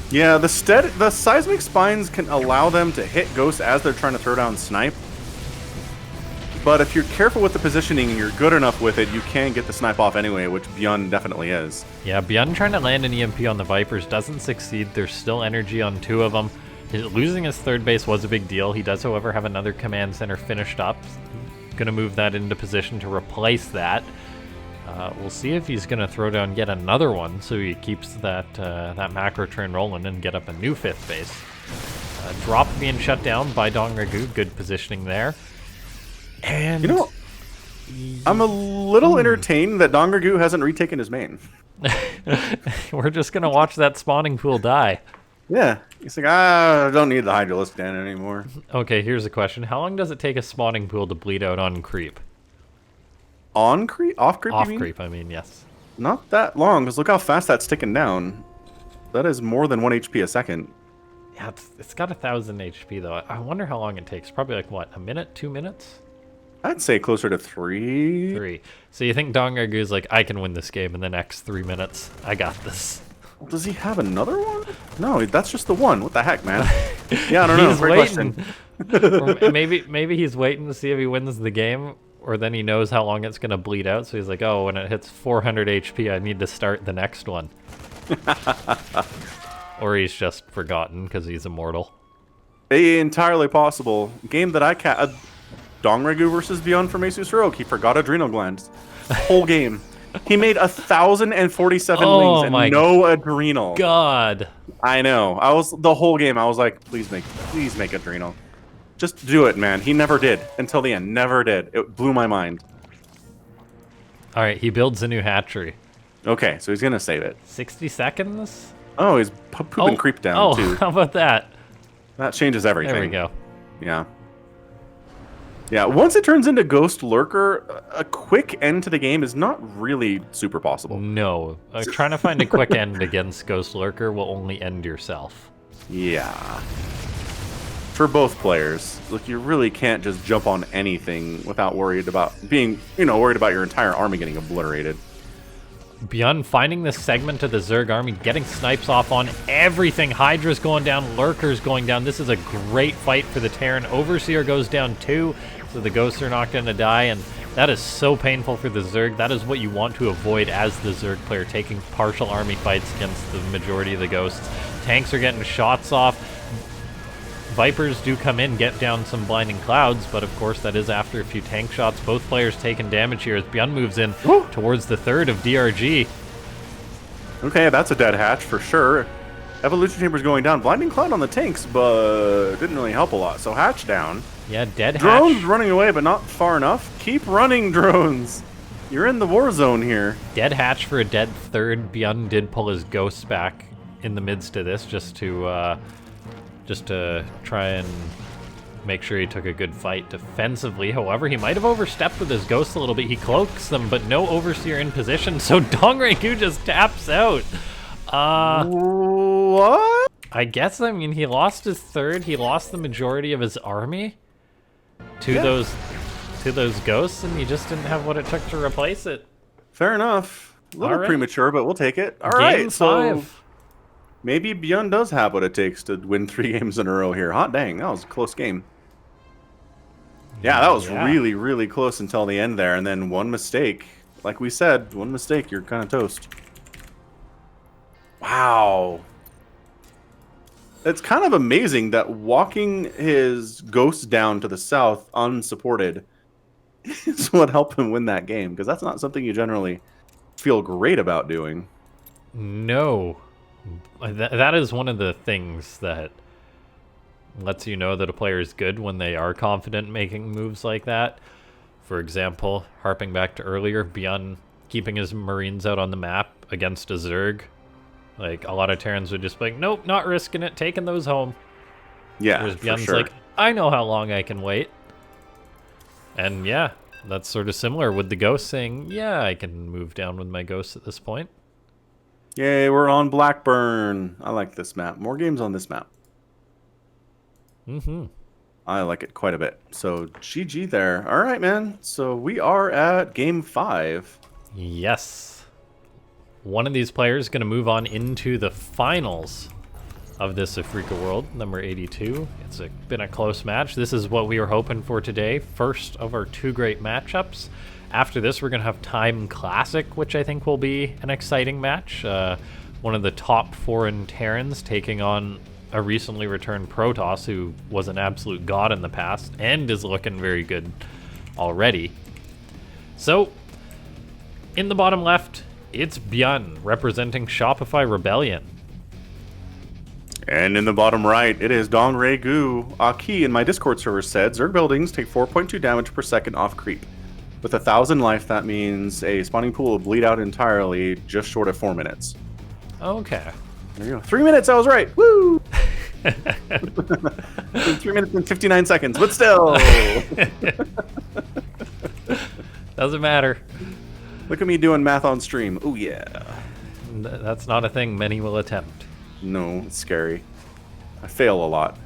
Yeah, the seismic spines can allow them to hit ghosts as they're trying to throw down snipe. But if you're careful with the positioning and you're good enough with it, you can get the snipe off anyway, which ByuN definitely is. Yeah, ByuN trying to land an EMP on the Vipers doesn't succeed. There's still energy on 2 of them. Losing his 3rd base was a big deal. He does, however, have another command center finished up. Gonna move that into position to replace that. We'll see if he's gonna throw down yet another one, so he keeps that that macro train rolling and get up a new 5th base. Drop being shut down by DRG. Good positioning there. And you know, I'm a little entertained that DRG hasn't retaken his main. We're just gonna watch that spawning pool die. Yeah, he's like, I don't need the Hydralisk Dan anymore. Okay, here's a question: how long does it take a spawning pool to bleed out on creep? On creep? Off creep? Off creep, I mean, yes. Not that long, because look how fast that's ticking down. That is more than 1 HP a second. Yeah, it's got 1,000 HP though. I wonder how long it takes. Probably like what, a minute, 2 minutes? I'd say closer to 3. 3. So you think DRG is like, I can win this game in the next 3 minutes. I got this. Does he have another one? No, that's just the one. What the heck, man? Yeah, I don't know. He's Great waiting. question. Or maybe he's waiting to see if he wins the game, or then he knows how long it's going to bleed out. So he's like, oh, when it hits 400 HP, I need to start the next one. Or he's just forgotten because he's immortal. Entirely possible. Game that I DRG versus ByuN from Asus Rogue. He forgot adrenal glands. Whole game. He made 1,047 wings and no adrenal. God. I know. The whole game. I was like, please make adrenal. Just do it, man. He never did until the end. Never did. It blew my mind. All right, he builds a new hatchery. Okay, so he's gonna save it. 60 seconds. Oh, he's pooping creep down too. How about that? That changes everything. There we go. Yeah. Yeah, once it turns into Ghost Lurker, a quick end to the game is not really super possible. No. Trying to find a quick end against Ghost Lurker will only end yourself. Yeah. For both players. Look, you really can't just jump on anything without worried about being, worried about your entire army getting obliterated. ByuN finding this segment of the Zerg army, getting snipes off on everything. Hydra's going down, Lurker's going down. This is a great fight for the Terran. Overseer goes down too, so the ghosts are not going to die, and that is so painful for the Zerg. That is what you want to avoid as the Zerg player, taking partial army fights against the majority of the ghosts. Tanks are getting shots off. Vipers do come in, get down some blinding clouds, but of course that is after a few tank shots. Both players taking damage here as ByuN moves in towards the third of DRG. Okay, that's a dead hatch for sure. Evolution Chamber's going down. Blinding cloud on the tanks, but didn't really help a lot. So hatch down. Yeah, dead hatch. Drones running away, but not far enough. Keep running, drones. You're in the war zone here. Dead hatch for a dead third. ByuN did pull his ghosts back in the midst of this just to try and make sure he took a good fight defensively. However, he might have overstepped with his ghosts a little bit. He cloaks them, but no Overseer in position, so DongRegu just taps out. What? I guess, he lost his third. He lost the majority of his army to those ghosts, and he just didn't have what it took to replace it. Fair enough. A little premature, but we'll take it. All Game right, 5. So maybe ByuN does have what it takes to win 3 games in a row here. Hot dang, that was a close game. Yeah, that was Yeah. really, really close until the end there. And then one mistake. Like we said, one mistake, you're kind of toast. Wow. It's kind of amazing that walking his ghost down to the south unsupported is what helped him win that game. Because that's not something you generally feel great about doing. No. That is one of the things that lets you know that a player is good when they are confident making moves like that. For example, harping back to earlier, ByuN keeping his Marines out on the map against a Zerg. Like, a lot of Terrans would just be like, nope, not risking it, taking those home. Yeah, Whereas for ByuN's sure. like, I know how long I can wait. And yeah, that's sort of similar with the Ghost saying, yeah, I can move down with my Ghost at this point. Yay, we're on Blackburn. I like this map. More games on this map. Mm-hmm. I like it quite a bit. So GG there. All right, man. So we are at game 5. Yes. One of these players is going to move on into the finals of this Afrika World, number 82. It's been a close match. This is what we were hoping for today. First of our 2 great matchups. After this, we're going to have Time Classic, which I think will be an exciting match. One of the top foreign Terrans taking on a recently returned Protoss, who was an absolute god in the past and is looking very good already. So, in the bottom left, it's ByuN representing Shopify Rebellion. And in the bottom right, it is Dong Rei Gu. Aki in my Discord server said, Zerg buildings take 4.2 damage per second off creep. With 1,000 life, that means a spawning pool will bleed out entirely just short of 4 minutes. Okay. There you go. 3 minutes, I was right. Woo! 3 minutes and 59 seconds, but still. Doesn't matter. Look at me doing math on stream. Oh, yeah. That's not a thing many will attempt. No, it's scary. I fail a lot.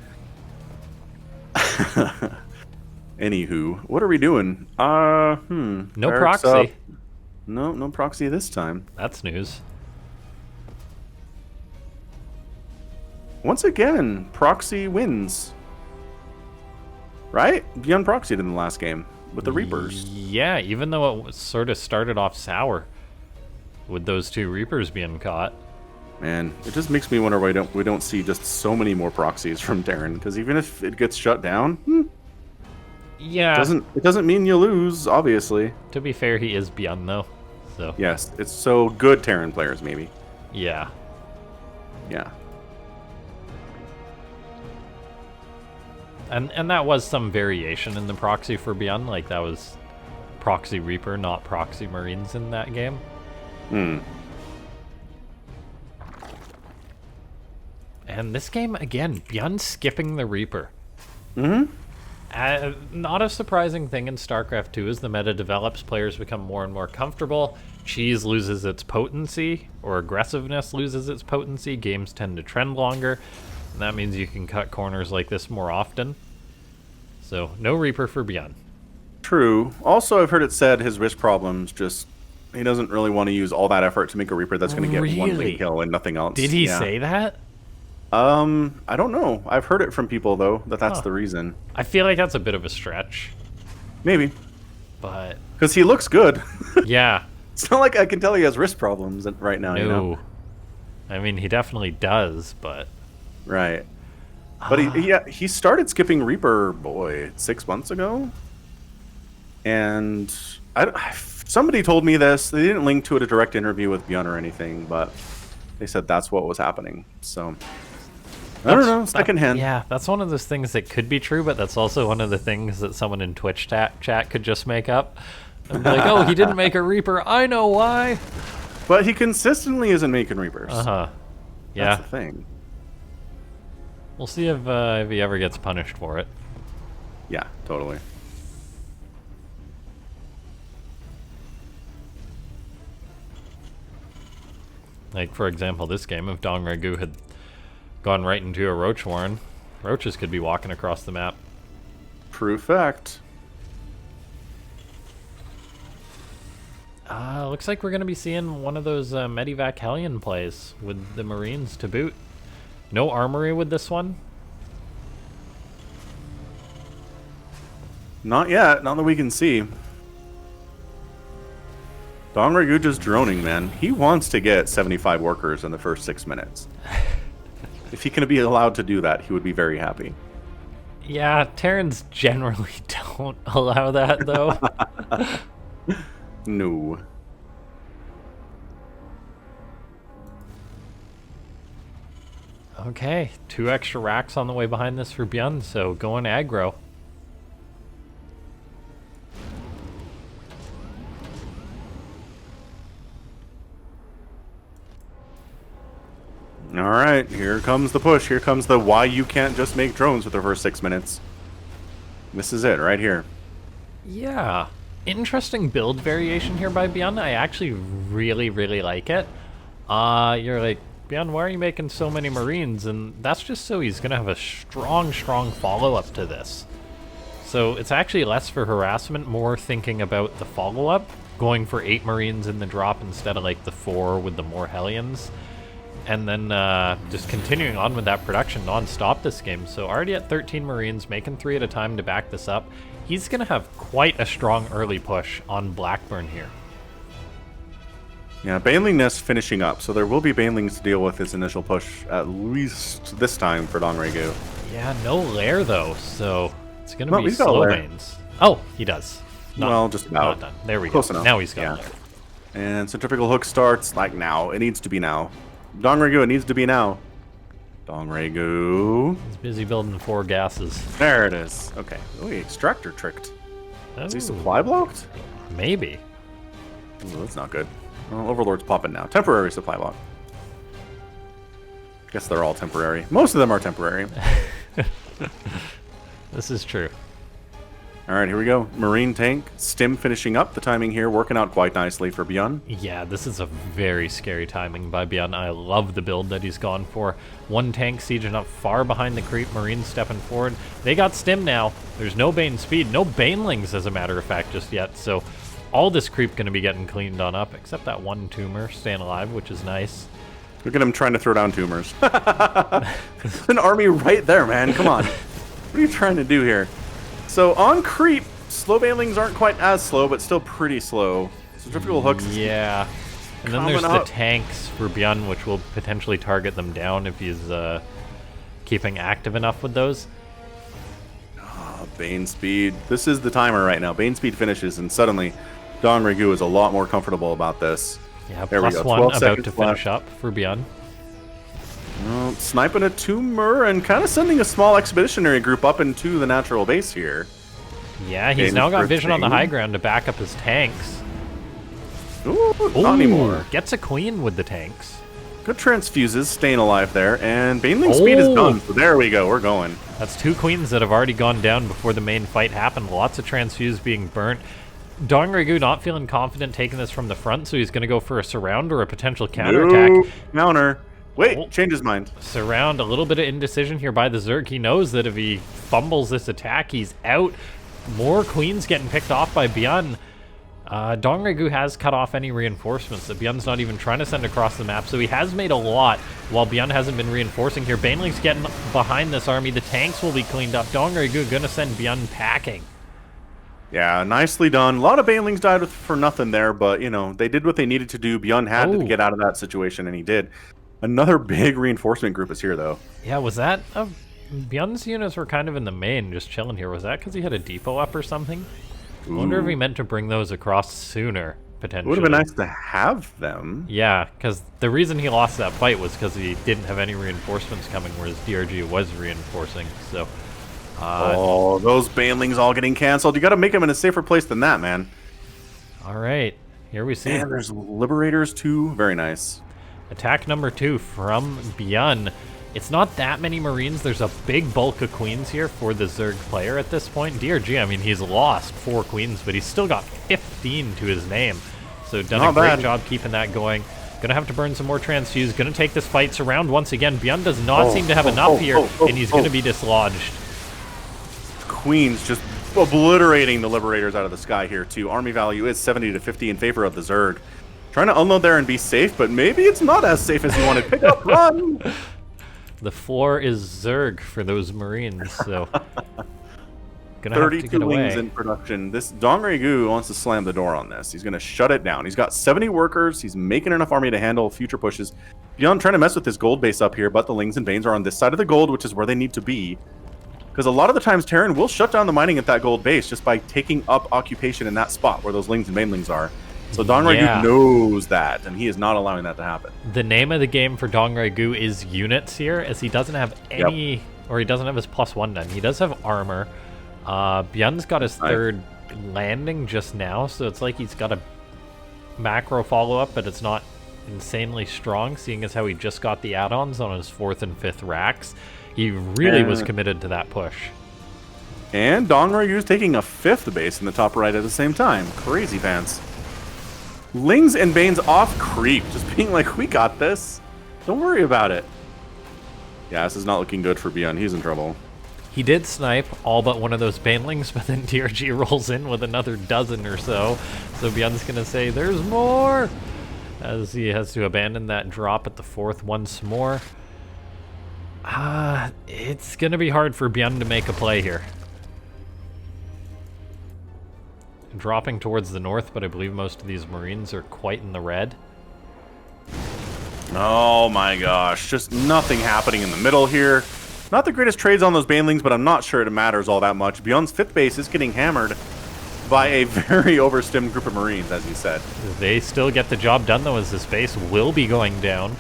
Anywho, what are we doing? No Eric's proxy. up. No proxy this time. That's news. Once again, proxy wins. Right? ByuN proxied in the last game with the Reapers. Yeah, even though it sort of started off sour with those 2 Reapers being caught. Man, it just makes me wonder why we don't see just so many more proxies from Terran. Because even if it gets shut down, Yeah. it doesn't mean you lose, obviously. To be fair, he is ByuN though. So Yes, it's so good Terran players, maybe. yeah. Yeah. And that was some variation in the proxy for ByuN. Like, that was proxy Reaper, not proxy Marines in that game. And this game, again, ByuN skipping the Reaper. Not a surprising thing in Starcraft 2 as the meta develops, players become more and more comfortable. Cheese loses its potency, or aggressiveness loses its potency. Games tend to trend longer. And that means you can cut corners like this more often. So, no Reaper for ByuN. True. Also, I've heard it said his wrist problems just... He doesn't really want to use all that effort to make a Reaper that's going to get one Really? big kill and nothing else. Did he say that? I don't know. I've heard it from people, though, that's the reason. I feel like that's a bit of a stretch. Maybe. But, Because he looks good. yeah. It's not like I can tell he has wrist problems right now, you know? No. I mean, he definitely does, but... Right. But he started skipping Reaper, 6 months ago? And somebody told me this. They didn't link to it a direct interview with ByuN or anything, but they said that's what was happening. So, I don't know, secondhand. Yeah, that's one of those things that could be true, but that's also one of the things that someone in Twitch chat could just make up. And be like, oh, he didn't make a Reaper. I know why. But he consistently isn't making Reapers. Yeah. That's the thing. We'll see if he ever gets punished for it. Yeah, totally. Like, for example, this game, if Dong Ragu had gone right into a Roach Warren, roaches could be walking across the map. True fact. Looks like we're going to be seeing one of those Medivac Hellion plays with the Marines to boot. No armory with this one. Not yet. Not that we can see. Dongregu just droning, man. He wants to get 75 workers in the first 6 minutes. If he can be allowed to do that, he would be very happy. Yeah, Terrans generally don't allow that, though. No. Okay, 2 extra racks on the way behind this for ByuN, so going aggro. All right, here comes the push. Here comes the why you can't just make drones with the first 6 minutes. This is it right here. Yeah, interesting build variation here by ByuN. I actually really, really like it. You're like, ByuN, why are you making so many Marines? And that's just so he's going to have a strong, strong follow-up to this. So it's actually less for harassment, more thinking about the follow-up, going for 8 Marines in the drop instead of like the 4 with the more Hellions. And then just continuing on with that production non-stop this game. So already at 13 Marines, making 3 at a time to back this up. He's going to have quite a strong early push on Blackburn here. Yeah, Baneling Nest finishing up, so there will be Banelings to deal with his initial push, at least this time for Dongregu. Yeah, no lair though, so it's going to be he's got a slow lair. Banes. Oh, he does. Well, just about. Not done. There we Close go. enough. Now he's got Yeah. a lair. And Centrifugal Hook starts, like, now. It needs to be now. Dongregu, it needs to be now. Dongregu. He's busy building 4 gases. There it is. Okay. Oh, he extractor tricked. Is he Ooh, supply blocked? maybe. Ooh, that's not good. Well, Overlord's popping now. Temporary supply block. Guess they're all temporary. Most of them are temporary. This is true. All right, here we go. Marine tank. Stim finishing up. The timing here working out quite nicely for ByuN. Yeah, this is a very scary timing by ByuN. I love the build that he's gone for. 1 tank sieging up far behind the creep. Marines stepping forward. They got Stim now. There's no Bane speed. No Banelings, as a matter of fact, just yet. So all this creep going to be getting cleaned on up, except that 1 tumor staying alive, which is nice. Look at him trying to throw down tumors. There's an army right there, man. Come on. What are you trying to do here? So on creep, slow Banelings aren't quite as slow, but still pretty slow. Centrifugal hooks. Yeah. And then there's coming the up. tanks for ByuN, which will potentially target them down if he's keeping active enough with those. Bane speed. This is the timer right now. Bane speed finishes, and suddenly Dongregu is a lot more comfortable about this. Yeah, There we go. +1 12 about seconds to finish left. up for ByuN. Well, sniping a tumor and kind of sending a small expeditionary group up into the natural base here. Yeah, he's Bane now got for vision on the Bane. high ground to back up his tanks. Ooh, not anymore. Gets a queen with the tanks. Good transfuses, staying alive there, and Baneling speed is done. So there we go. We're going. That's 2 queens that have already gone down before the main fight happened. Lots of transfuse being burnt. Dongregu not feeling confident taking this from the front, so he's going to go for a surround or a potential counterattack. No, counter. Wait, Oh. change his mind. Surround, a little bit of indecision here by the Zerg. He knows that if he fumbles this attack, he's out. More queens getting picked off by ByuN. Dongregu has cut off any reinforcements that ByuN's not even trying to send across the map, so he has made a lot while ByuN hasn't been reinforcing here. Baneling's getting behind this army. The tanks will be cleaned up. Dongregu gonna send ByuN packing. Yeah, nicely done. A lot of Banelings died for nothing there, but, you know, they did what they needed to do. ByuN had to Oh. get out of that situation, and he did. Another big reinforcement group is here, though. Yeah, was that... ByuN's units were kind of in the main, just chilling here. Was that because he had a depot up or something? I wonder if he meant to bring those across sooner, It potentially. would have been nice to have them. Yeah, because the reason he lost that fight was because he didn't have any reinforcements coming, whereas DRG was reinforcing. So, Oh, those Banelings all getting canceled. You got to make them in a safer place than that, man. all right, here we see And there's Liberators, too. Very nice. attack number 2 from ByuN. It's not that many Marines. There's a big bulk of queens here for the Zerg player at this point. DRG, I mean, he's lost 4 queens, but he's still got 15 to his name. So done Not a great bad. job keeping that going. Gonna have to burn some more transfuse. Gonna take this fight surround once again. ByuN does not seem to have enough here, and he's gonna be dislodged. Queens just obliterating the Liberators out of the sky here, too. Army value is 70 to 50 in favor of the Zerg. Trying to unload there and be safe, but maybe it's not as safe as you wanted. Pick up, run! The floor is Zerg for those Marines, so Gonna have to 32 get wings away. in production. This DRG wants to slam the door on this. He's going to shut it down. He's got 70 workers. He's making enough army to handle future pushes. ByuN trying to mess with his gold base up here, but the Lings and Banes are on this side of the gold, which is where they need to be. Because a lot of the times, Terran will shut down the mining at that gold base just by taking up occupation in that spot where those Lings and Banelings are. So DRG knows that, and he is not allowing that to happen. The name of the game for DRG is units here, as he doesn't have any, or he doesn't have his +1 done. He does have armor. ByuN's got his third landing just now, so it's like he's got a macro follow-up, but it's not insanely strong, seeing as how he just got the add-ons on his 4th and 5th racks. He really was committed to that push. And DRG's taking a 5th base in the top right at the same time. Crazy pants. Lings and Banes off creep, just being like, we got this. Don't worry about it. Yeah, this is not looking good for ByuN. He's in trouble. He did snipe all but one of those Banelings, but then DRG rolls in with another dozen or so. So ByuN's going to say, there's more! As he has to abandon that drop at the 4th once more. It's going to be hard for ByuN to make a play here. Dropping towards the north, but I believe most of these Marines are quite in the red. Oh my gosh, just nothing happening in the middle here. Not the greatest trades on those Banelings, but I'm not sure it matters all that much. ByuN's 5th base is getting hammered by a very overstimmed group of Marines, as you said. They still get the job done, though, as this base will be going down.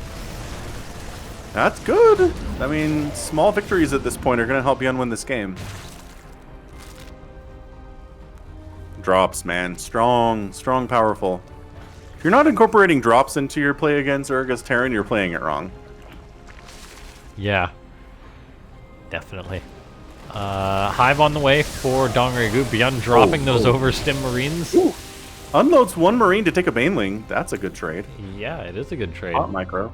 That's good. I mean, small victories at this point are going to help ByuN win this game. Drops, man. Strong, strong, powerful. If you're not incorporating drops into your play against Urga's Terran, you're playing it wrong. Yeah. Definitely. Hive on the way for DRG. ByuN dropping those overstim Marines. Ooh. Unloads 1 Marine to take a Baneling. That's a good trade. Yeah, it is a good trade. Hot micro.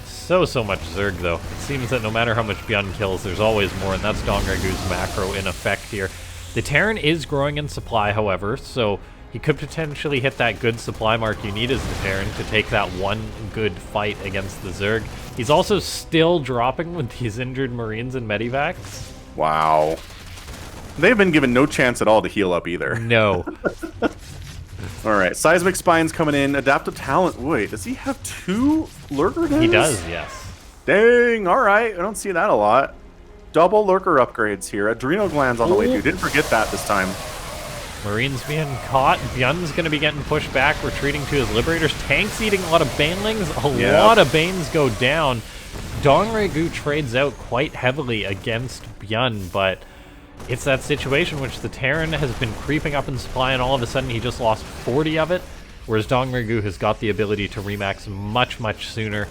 So much Zerg, though. It seems that no matter how much ByuN kills, there's always more, and that's DRG's macro in effect here. The Terran is growing in supply, however, so he could potentially hit that good supply mark you need as the Terran to take that one good fight against the Zerg. He's also still dropping with these injured Marines and Medivacs. Wow. They've been given no chance at all to heal up either. No. All right, Seismic Spine's coming in. Adaptive Talent. Wait, does he have 2 Lurker Dens? He does, yes. Dang, all right. I don't see that a lot. Double Lurker upgrades here. Adrenal Glands on the way, too. Didn't forget that this time. Marines being caught. ByuN's going to be getting pushed back, retreating to his Liberators. Tanks eating a lot of Banelings. A lot of Banes go down. DRG trades out quite heavily against ByuN, but it's that situation which the Terran has been creeping up in supply, and all of a sudden he just lost 40 of it, whereas DRG has got the ability to remax much sooner.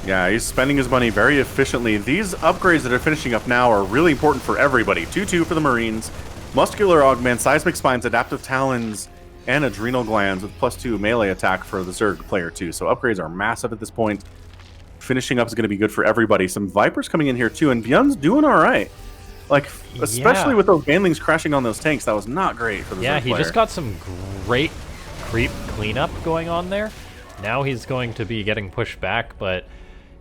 Yeah, he's spending his money very efficiently. These upgrades that are finishing up now are really important for everybody. 2-2 for the Marines, Muscular Augment, Seismic Spines, Adaptive Talons, and Adrenal Glands with +2 melee attack for the Zerg player too. So upgrades are massive at this point. Finishing up is going to be good for everybody. Some Vipers coming in here too, and ByuN's doing all right. Like, especially with those Banelings crashing on those tanks, that was not great for the Zerg player. He just got some great creep cleanup going on there. Now he's going to be getting pushed back, but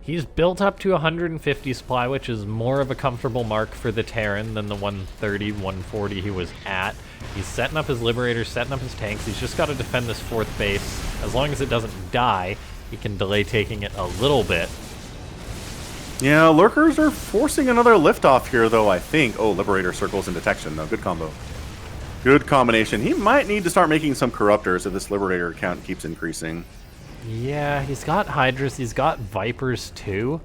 he's built up to 150 supply, which is more of a comfortable mark for the Terran than the 130, 140 he was at. He's setting up his Liberators, setting up his tanks. He's just got to defend this 4th base. As long as it doesn't die, he can delay taking it a little bit. Yeah, Lurkers are forcing another liftoff here, though, I think. Oh, Liberator circles and detection, though. Good combo. Good combination. He might need to start making some Corruptors if this Liberator count keeps increasing. Yeah, he's got Hydras, he's got Vipers too.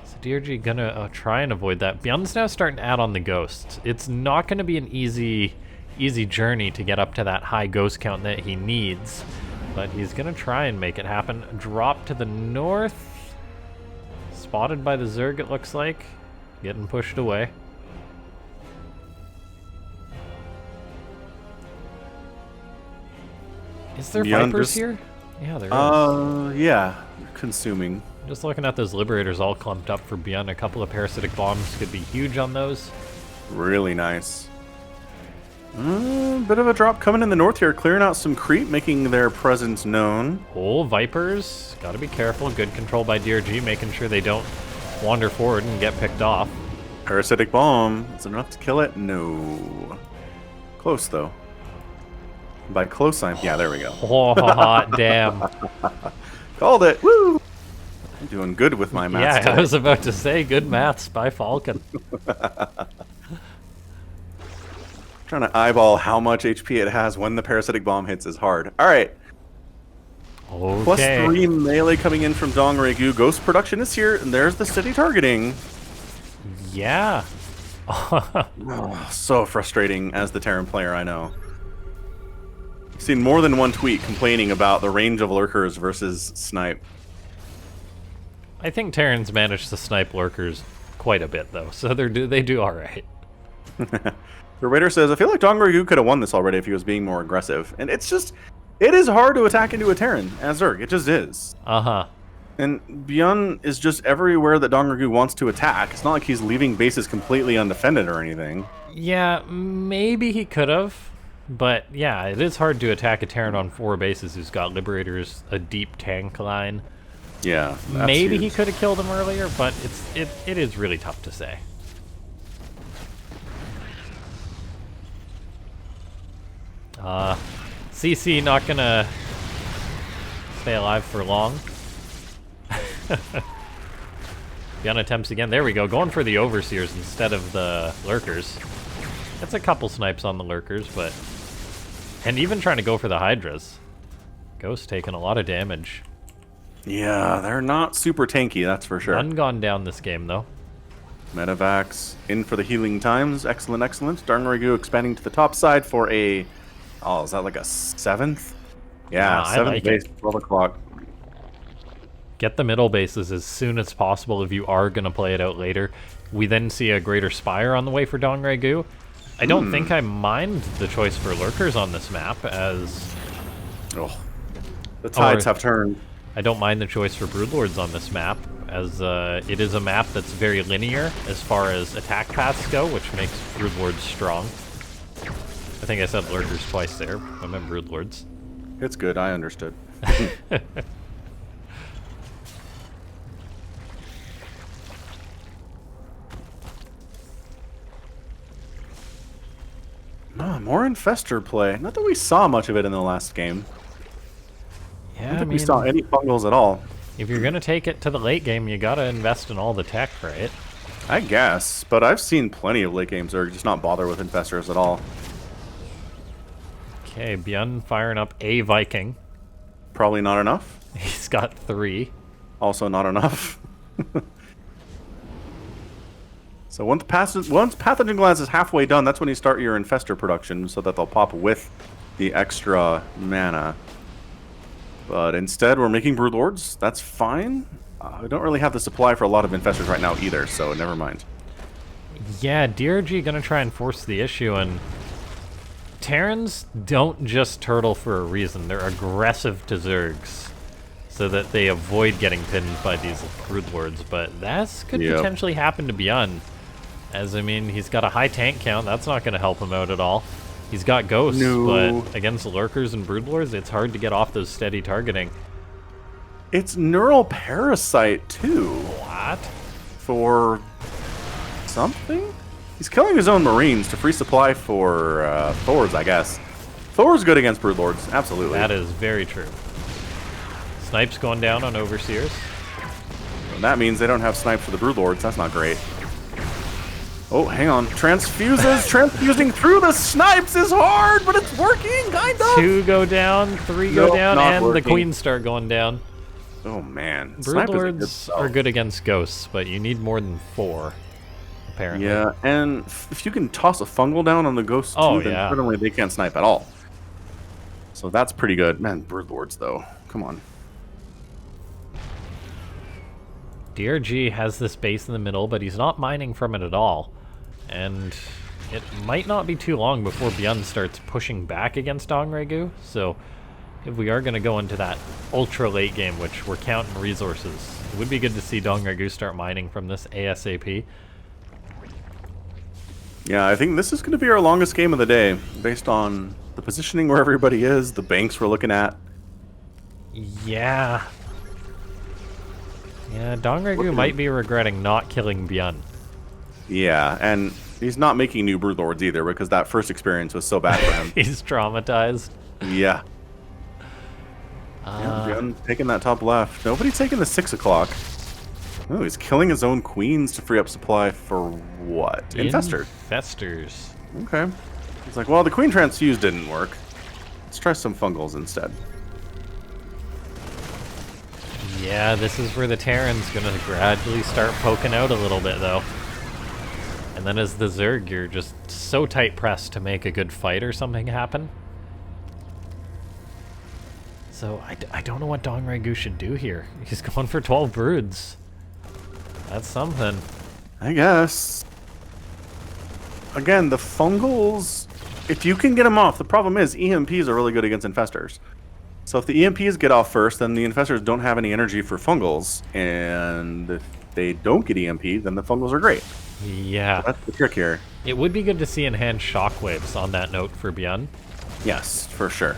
So DRG gonna try and avoid that. ByuN's now starting to add on the Ghosts. It's not gonna be an easy journey to get up to that high Ghost count that he needs, but he's gonna try and make it happen. Drop to the north. Spotted by the Zerg, it looks like. Getting pushed away. Is there Vipers here? Yeah, there is. Yeah, consuming. Just looking at those Liberators all clumped up for ByuN. A couple of Parasitic Bombs could be huge on those. Really nice. Bit of a drop coming in the north here, clearing out some creep, making their presence known. Oh, Vipers. Gotta be careful. Good control by DRG, making sure they don't wander forward and get picked off. Parasitic bomb. Is it enough to kill it? No. Close though. By close, yeah, there we go. Oh, hot damn. Called it. Woo! I'm doing good with my math. Yeah, today. I was about to say good maths by Falcon. Trying to eyeball how much HP it has when the parasitic bomb hits is hard. All right. Okay. +3 melee coming in from DRG. Ghost production is here, and there's the steady targeting. Yeah. Oh, so frustrating as the Terran player, I know. I've seen more than one tweet complaining about the range of lurkers versus snipe. I think Terrans managed to snipe lurkers quite a bit, though, so they do all right. The Raider says, I feel like DRG could have won this already if he was being more aggressive. And it's just, it is hard to attack into a Terran as Zerg. It just is. Uh-huh. And ByuN is just everywhere that DRG wants to attack. It's not like he's leaving bases completely undefended or anything. Yeah, maybe he could have. But yeah, it is hard to attack a Terran on 4 bases who's got Liberators, a deep tank line. Yeah. Maybe he could have killed him earlier, but it is really tough to say. CC not gonna stay alive for long. ByuN attempts again. There we go. Going for the Overseers instead of the Lurkers. That's a couple snipes on the Lurkers, but... And even trying to go for the Hydras. Ghost taking a lot of damage. Yeah, they're not super tanky, that's for sure. None gone down this game, though. Medivacs in for the healing times. Excellent, excellent. DRG expanding to the top side for a... Oh, is that like a 7th? Yeah, 7th like base, 12 o'clock. Get the middle bases as soon as possible if you are going to play it out later. We then see a Greater Spire on the way for DRG. I don't think I mind the choice for Lurkers on this map, as... Oh, the tides have turned. I don't mind the choice for Broodlords on this map, as it is a map that's very linear as far as attack paths go, which makes Broodlords strong. I think I said Lurkers twice there. I meant Broodlords. It's good, I understood. More Infestor play. Not that we saw much of it in the last game. Yeah, I don't think we saw any bungles at all. If you're going to take it to the late game, you got to invest in all the tech, right? I guess, but I've seen plenty of late games that are just not bother with Infestors at all. Okay, ByuN firing up a Viking. Probably not enough. He's got 3. Also not enough. So once Pathogen Glance is halfway done, that's when you start your Infestor production, so that they'll pop with the extra mana. But instead, we're making Broodlords. That's fine. We don't really have the supply for a lot of Infestors right now either, so never mind. Yeah, DRG gonna try and force the issue, and Terrans don't just turtle for a reason. They're aggressive to Zergs, so that they avoid getting pinned by these Broodlords, but that could potentially happen to ByuN. As, I mean, he's got a high tank count. That's not going to help him out at all. He's got Ghosts, but against Lurkers and Broodlords, it's hard to get off those steady targeting. It's Neural Parasite, too. What? For something? He's killing his own Marines to free supply for Thors, I guess. Thor's good against Broodlords, absolutely. That is very true. Snipes going down on Overseers. And that means they don't have snipes for the Broodlords. That's not great. Oh, hang on. Transfusing through the snipes is hard, but it's working, kind of. 2 go down, 3 go down, and working. the Queens start going down. Oh, man. Broodlords are good against Ghosts, but you need more than 4, apparently. Yeah, and if you can toss a fungal down on the Ghost, too, then certainly they can't snipe at all. So that's pretty good. Man, Broodlords, though. Come on. DRG has this base in the middle, but he's not mining from it at all. And it might not be too long before ByuN starts pushing back against DRG. So if we are going to go into that ultra late game, which we're counting resources, it would be good to see DRG start mining from this ASAP. Yeah, I think this is going to be our longest game of the day, based on the positioning where everybody is, the banks we're looking at. Yeah. Yeah, DRG might be regretting not killing ByuN. Yeah, and he's not making new Broodlords either because that first experience was so bad for him. He's traumatized. Yeah. ByuN taking that top left. Nobody's taking the 6 o'clock. Oh, he's killing his own queens to free up supply for what? Infestors. Infestors. Okay. He's like, well, the queen transfuse didn't work. Let's try some fungals instead. Yeah, this is where the Terran's gonna gradually start poking out a little bit, though. And then as the Zerg, you're just so tight pressed to make a good fight or something happen. So I don't know what DongRegu should do here. He's going for 12 broods. That's something. I guess. Again, the fungals, if you can get them off, the problem is EMPs are really good against infestors. So if the EMPs get off first, then the infestors don't have any energy for fungals. And if they don't get EMP, then the fungals are great. Yeah. So that's the trick here. It would be good to see enhanced shockwaves on that note for ByuN. Yes, for sure.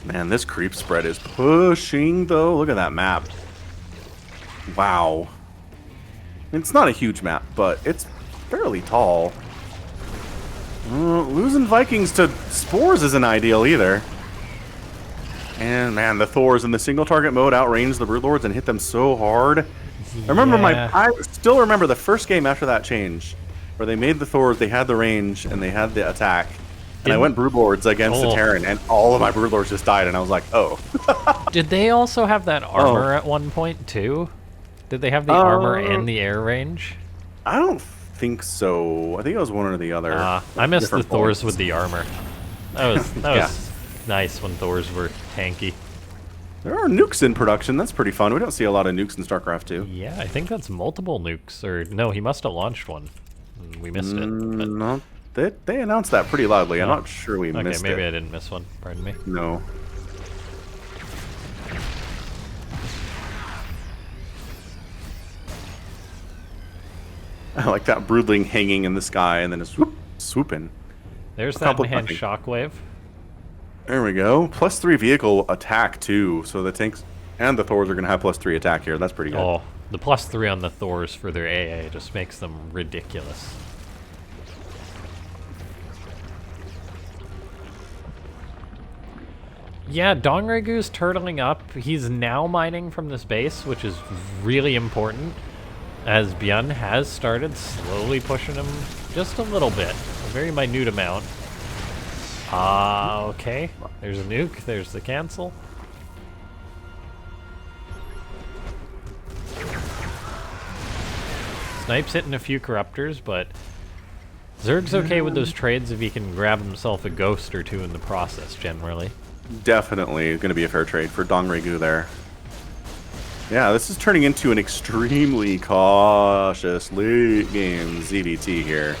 Man, this creep spread is pushing, though. Look at that map. Wow. It's not a huge map, but it's fairly tall. Losing Vikings to Spores isn't ideal either. And, man, the Thors in the single target mode outrange the Broodlords and hit them so hard. I still remember the first game after that change, where they made the Thors, they had the range, and they had the attack. And I went Broodlords against the Terran, and all of my Broodlords just died, and I was like, oh. Did they also have that armor at one point, too? Did they have the armor and the air range? I don't think so. I think it was one or the other. I missed the Thors with the armor. That was nice when Thors were tanky. There are nukes in production. That's pretty fun. We don't see a lot of nukes in Starcraft 2. Yeah, I think that's multiple nukes. Or, no, he must have launched one. We missed it. But... No. They announced that pretty loudly. I'm not sure we missed it. Okay, maybe I didn't miss one. Pardon me. No. I like that broodling hanging in the sky and then it's swooping. There's that enhanced shockwave. There we go. +3 vehicle attack too. So the tanks and the Thors are going to have +3 attack here. That's pretty good. Oh, the +3 on the Thors for their AA just makes them ridiculous. Yeah, DongRegu's turtling up. He's now mining from this base, which is really important, as ByuN has started slowly pushing him just a little bit, a very minute amount. Okay. There's a nuke. There's the cancel. Snipe's hitting a few corruptors, but Zerg's okay with those trades if he can grab himself a ghost or two in the process, generally. Definitely going to be a fair trade for DongRegu there. Yeah, this is turning into an extremely cautious late game ZVT here.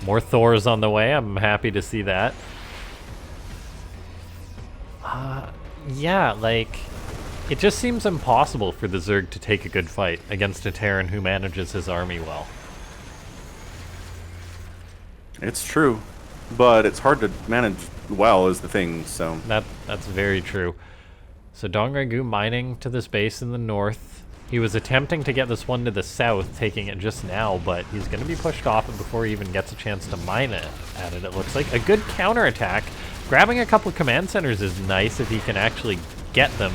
More Thors on the way. I'm happy to see that. Yeah, like, it just seems impossible for the Zerg to take a good fight against a Terran who manages his army well. It's true, but it's hard to manage well is the thing, so... That's very true. So DongRegu mining to this base in the north. He was attempting to get this one to the south, taking it just now, but he's going to be pushed off it before he even gets a chance to mine it at it, it looks like. A good counterattack. Grabbing a couple of command centers is nice if he can actually get them.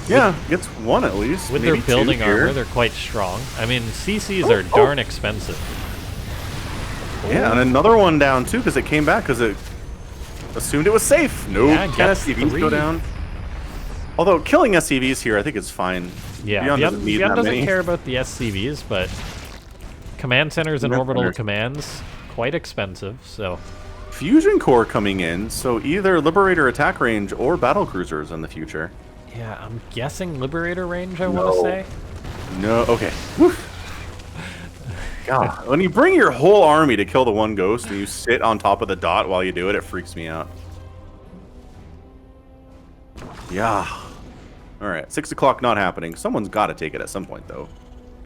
Yeah, gets one at least. With their building armor, they're quite strong. I mean, CCs are darn expensive. Yeah, and another one down too, because it came back because it assumed it was safe. No, Yeah, can SCVs go down? Although killing SCVs here, I think is fine. Yeah, ByuN doesn't care about the SCVs, but command centers and orbital commands, quite expensive, so... Fusion core coming in, so either Liberator attack range or battle cruisers in the future. Yeah, I'm guessing Liberator range, I want to say. No, okay. Whew. God, when you bring your whole army to kill the one ghost and you sit on top of the dot while you do it, it freaks me out. Yeah. Alright, 6 o'clock not happening. Someone's got to take it at some point, though.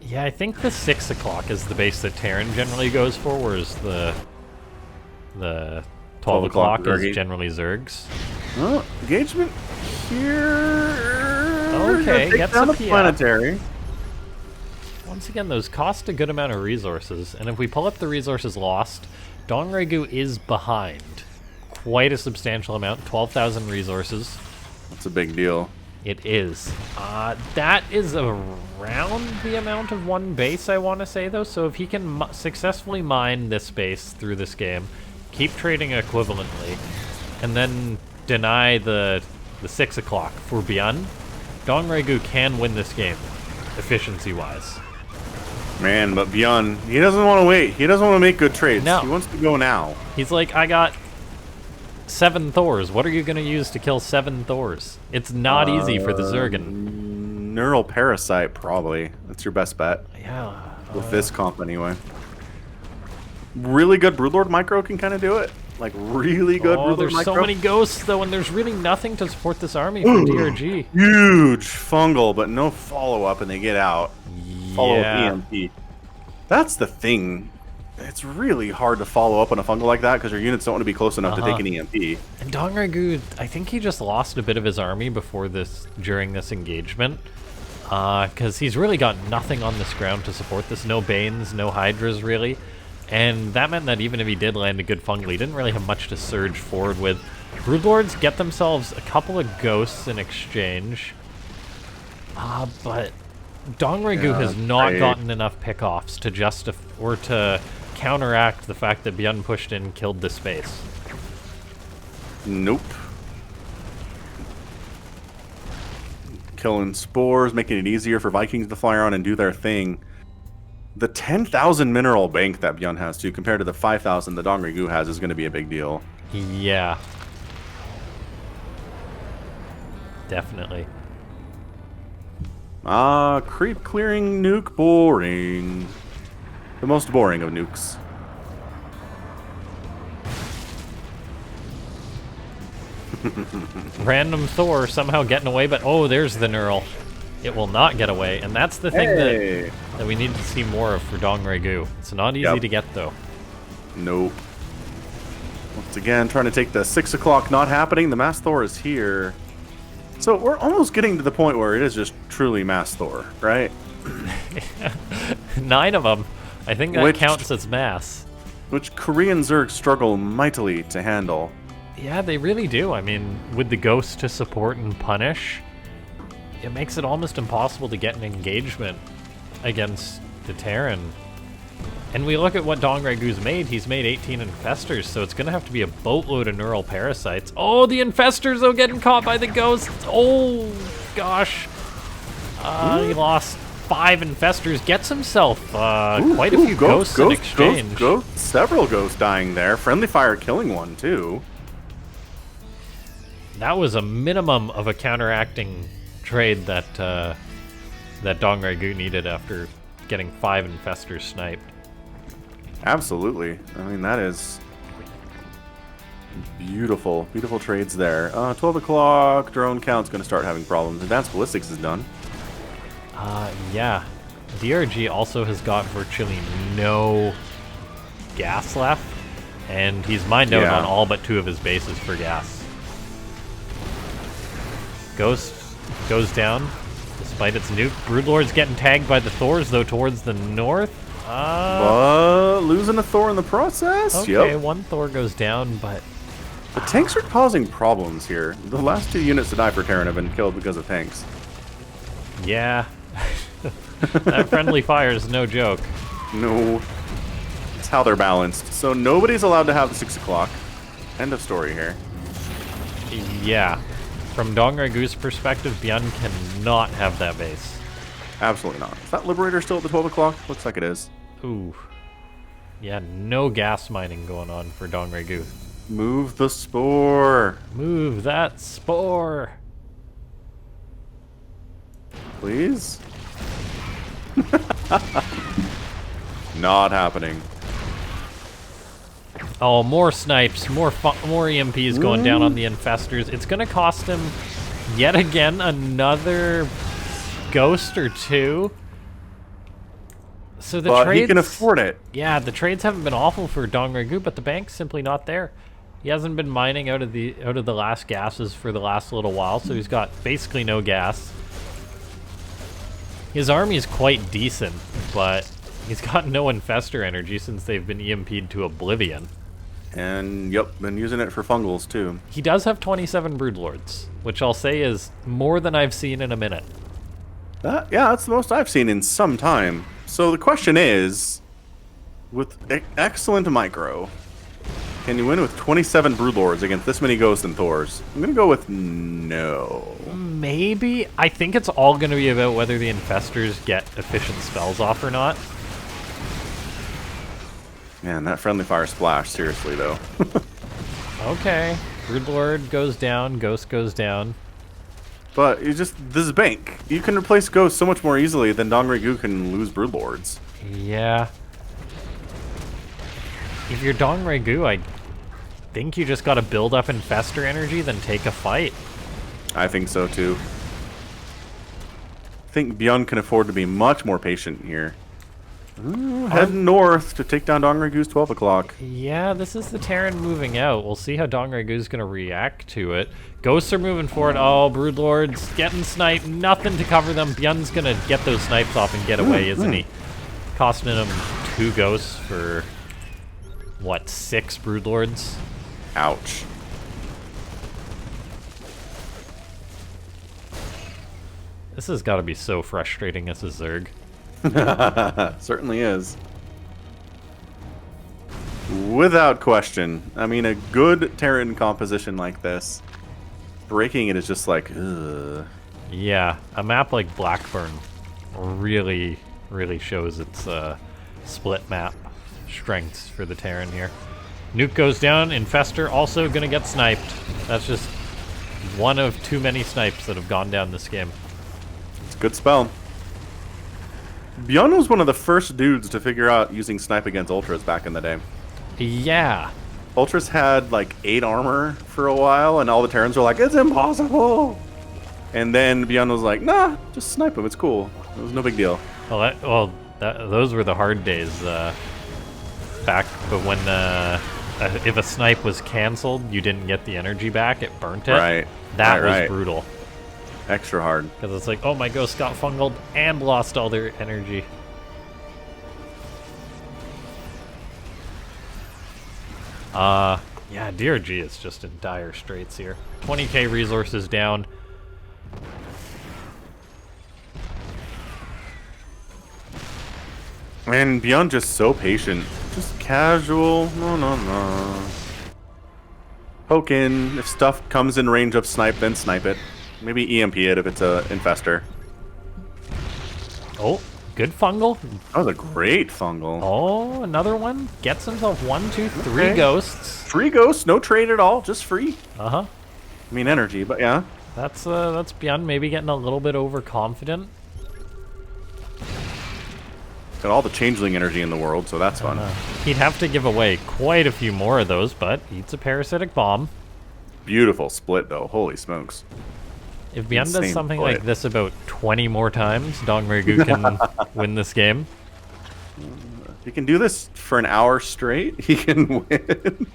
Yeah, I think the 6 o'clock is the base that Terran generally goes for, whereas the 12 o'clock is generally Zerg's. Well, engagement here. Okay, gets down a the planetary. once again, those cost a good amount of resources, and if we pull up the resources lost, DongRegu is behind. Quite a substantial amount, 12,000 resources. That's a big deal. It is. That is around the amount of one base, I want to say, though. So if he can successfully mine this base through this game, keep trading equivalently, and then deny the 6 o'clock for ByuN, DongRegu can win this game, efficiency-wise. Man, but ByuN, he doesn't want to wait. He doesn't want to make good trades. No. He wants to go now. He's like, I got 7 Thors. What are you going to use to kill 7 Thors? It's not easy for the Zergan. Neural Parasite, probably. That's your best bet. Yeah. With this comp, anyway. Really good Broodlord micro can kind of do it. Like, really good Broodlord there's micro. so many ghosts, though, and there's really nothing to support this army for DRG. Huge fungal, but no follow-up, and they get out. Follow up EMP. That's the thing. It's really hard to follow up on a fungal like that because your units don't want to be close enough to take an EMP. And DongRegu, I think he just lost a bit of his army during this engagement. Because he's really got nothing on this ground to support this. No Banes, no Hydras, really. And that meant that even if he did land a good fungal, he didn't really have much to surge forward with. Broodlords get themselves a couple of ghosts in exchange. But DongRegu has not gotten enough pickoffs to justify or to counteract the fact that ByuN pushed in, killed the space. Nope. Killing spores, making it easier for Vikings to fly around and do their thing. The 10,000 mineral bank that ByuN has too, compared to the 5,000 that DongRegu has, is going to be a big deal. Yeah. Definitely. Creep clearing nuke boring. The most boring of nukes. Random Thor somehow getting away, but oh, there's the neural. It will not get away, and that's the thing that we need to see more of for DongRegu. It's not easy to get, though. Nope. Once again, trying to take the 6 o'clock, not happening. The Mass Thor is here. So we're almost getting to the point where it is just truly Mass Thor, right? 9 of them. I think that counts as mass. Which Korean Zerg struggle mightily to handle. Yeah, they really do. I mean, with the ghosts to support and punish, it makes it almost impossible to get an engagement against the Terran. And we look at what DongRegu's made. He's made 18 Infestors, so it's going to have to be a boatload of Neural Parasites. Oh, the Infestors, though, getting caught by the ghosts. Oh, gosh. He lost 5 Infestors, gets himself quite a few ghosts in exchange. Several ghosts dying there. Friendly Fire killing one, too. That was a minimum of a counteracting trade that that DongRegu needed after getting 5 Infestors sniped. Absolutely. I mean, that is beautiful. Beautiful trades there. 12 o'clock, drone count's going to start having problems. Advanced Ballistics is done. Yeah. DRG also has got virtually no gas left, and he's mined out on all but 2 of his bases for gas. Ghost goes down, despite its nuke. Broodlord's getting tagged by the Thors, though, towards the north. Losing a Thor in the process? Okay, 1 Thor goes down, but... The tanks are causing problems here. The last 2 units to die for Terran have been killed because of tanks. Yeah. That friendly fire is no joke. No. It's how they're balanced. So nobody's allowed to have the 6 o'clock. End of story here. Yeah. From DongRegu's perspective, ByuN cannot have that base. Absolutely not. Is that Liberator still at the 12 o'clock? Looks like it is. Ooh. Yeah, no gas mining going on for DongRegu. Move the spore. Move that spore. Please? Not happening. Oh, more snipes, more EMPs going down on the Infestors. It's going to cost him, yet again, another ghost or 2. So the trades, he can afford it. Yeah, the trades haven't been awful for DongRegu, but the bank's simply not there. He hasn't been mining out of the last gases for the last little while, so he's got basically no gas. His army is quite decent, but he's got no Infestor energy since they've been EMP'd to oblivion. And, yep, been using it for fungals, too. He does have 27 Broodlords, which I'll say is more than I've seen in a minute. Yeah, that's the most I've seen in some time. So the question is, with excellent micro, can you win with 27 Broodlords against this many Ghosts and Thors? I'm going to go with no. Maybe. I think it's all going to be about whether the Infestors get efficient spells off or not. Man, that friendly fire splash, seriously, though. Okay. Broodlord goes down, Ghost goes down. But this is Bank. You can replace Ghosts so much more easily than Dongregyu can lose Broodlords. Yeah. If you're Dongregyu, I think you just gotta build up Infestor energy, then take a fight. I think so, too. I think ByuN can afford to be much more patient here. Ooh, heading north to take down Dongregu's 12 o'clock. Yeah, this is the Terran moving out. We'll see how Dongregu's gonna react to it. Ghosts are moving forward. Oh, Broodlord's getting sniped. Nothing to cover them. ByuN's gonna get those snipes off and get away, isn't he? Costing him 2 Ghosts for, what, 6 Broodlords? Ouch. This has got to be so frustrating as a Zerg. Certainly is. Without question. I mean, a good Terran composition like this, breaking it is just like, ugh. Yeah, a map like Blackburn really shows its split map strengths for the Terran here. Nuke goes down, Infestor also gonna get sniped. That's just one of too many snipes that have gone down this game. It's a good spell. ByuN was one of the first dudes to figure out using snipe against Ultras back in the day. Yeah. Ultras had like 8 armor for a while, and all the Terrans were like, it's impossible! And then ByuN was like, nah, just snipe him, it's cool. It was no big deal. Well, those were the hard days back, but when if a snipe was cancelled, you didn't get the energy back, it burnt it. Right. That was right. brutal. Extra hard. Because it's like, oh, my Ghost got fungled and lost all their energy. Yeah, DRG is just in dire straits here. 20k resources down. And ByuN just so patient. Just casual. No. Poke in. If stuff comes in range of snipe, then snipe it. Maybe EMP it if it's a Infestor. Oh, good fungal. That was a great fungal. Oh, another one. Gets himself 1, 2, 3 ghosts. 3 ghosts, no trade at all, just free. Uh-huh. I mean energy, but yeah. That's ByuN maybe getting a little bit overconfident. Got all the changeling energy in the world, so that's fun. He'd have to give away quite a few more of those, but eats a parasitic bomb. Beautiful split, though. Holy smokes. If ByuN does Insane something split. like this about 20 more times, Dongregyu can win this game. If he can do this for an hour straight, he can win.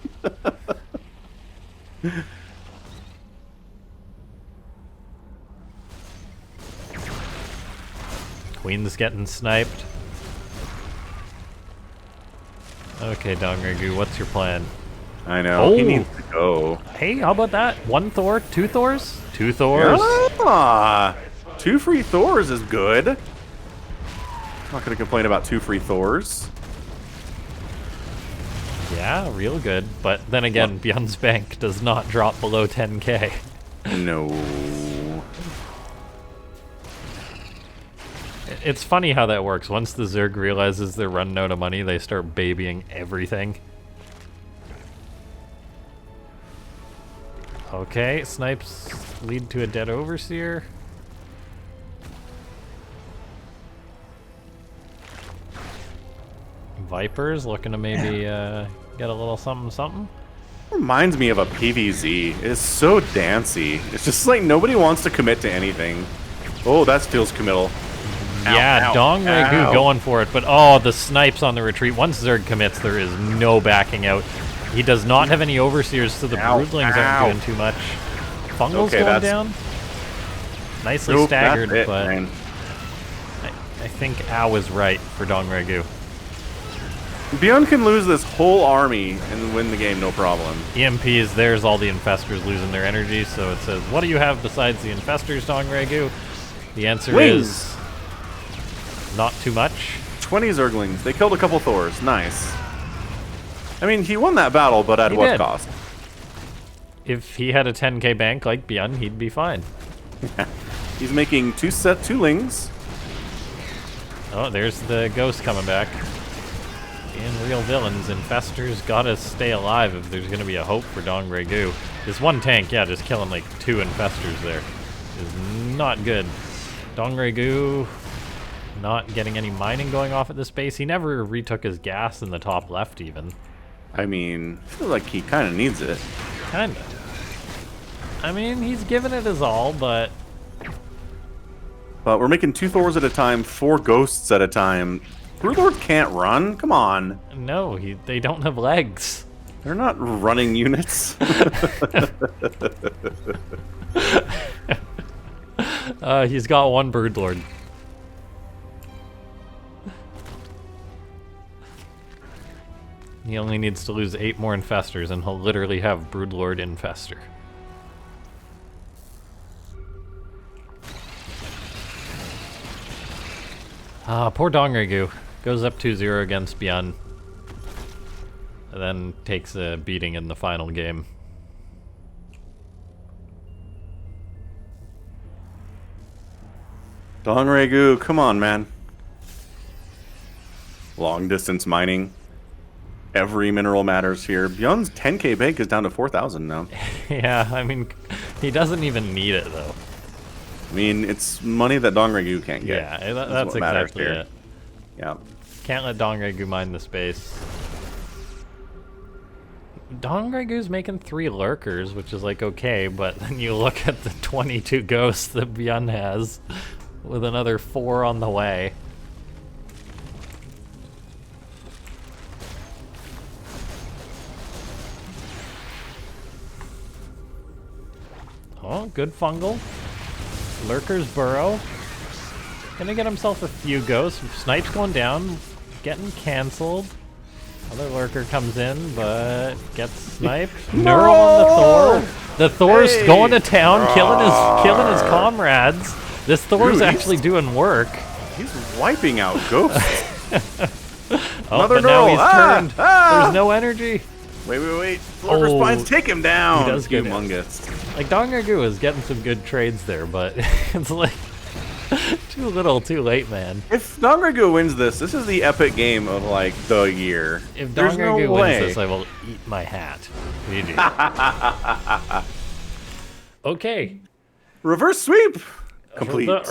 Queen's getting sniped. Okay, Dongregyu, what's your plan? I know. Oh. He needs to go. Hey, how about that? 1 Thor, 2 Thors? 2 Thors. Ah, 2 free Thors is good. I'm not going to complain about 2 free Thors. Yeah, real good. But then again, ByuN's bank does not drop below 10k. No. It's funny how that works. Once the Zerg realizes they're running out of money, they start babying everything. Okay, snipes lead to a dead Overseer. Vipers looking to maybe get a little something. Reminds me of a PvZ. It's so dancey. It's just like nobody wants to commit to anything. Oh, that feels committal. Yeah, Dongregyu going for it, but oh, the snipes on the retreat. Once Zerg commits, there is no backing out. He does not have any Overseers, so the Broodlings aren't doing too much. Fungal's going down. Nicely staggered, that's it, but man. I think Ao is right for Dongregu. ByuN can lose this whole army and win the game, no problem. EMPs, there's all the infestors losing their energy, so it says, what do you have besides the infestors, Dongregu? The answer is not too much. 20 Zerglings. They killed a couple Thors. Nice. I mean, he won that battle, but at what cost? If he had a 10k bank like ByuN, he'd be fine. He's making two lings. Oh, there's the ghost coming back. And real villains, infestors gotta stay alive if there's gonna be a hope for Dongregu. This one tank, yeah, just killing like 2 infestors there is not good. Dongregu not getting any mining going off at this base. He never retook his gas in the top left even. I mean, I feel like he kind of needs it. Kinda. I mean, he's given it his all, but... But we're making 2 Thors at a time, 4 ghosts at a time. Broodlords can't run. Come on. No, they don't have legs. They're not running units. He's got 1 Broodlord. He only needs to lose 8 more infestors and he'll literally have Broodlord infestor. Poor Dongregu. Goes up 2-0 against ByuN. And then takes a beating in the final game. Dongregu, come on, man. Long distance mining. Every mineral matters here. ByuN's 10k bank is down to 4,000 now. Yeah, I mean, he doesn't even need it, though. I mean, it's money that Dongregu can't get. Yeah, that's exactly it. Yeah. Can't let Dongregu mine the space. Dongregu's making 3 lurkers, which is like okay, but then you look at the 22 ghosts that ByuN has, with another 4 on the way. Oh, good fungal. Lurkers burrow. Gonna get himself a few ghosts. Snipe's going down, getting cancelled. Other lurker comes in, but gets sniped. Neural on the Thor. The Thor's going to town, killing his comrades. This Thor's actually doing work. He's wiping out ghosts. But now he's turned. There's no energy. Wait. Lurker spines take him down. He does get humongous. Like, Dongregu is getting some good trades there, but it's like too little, too late, man. If Dongregu wins this is the epic game of, like, the year. If Dongregu wins this, I will eat my hat. GG. Okay. Reverse sweep complete. Reverse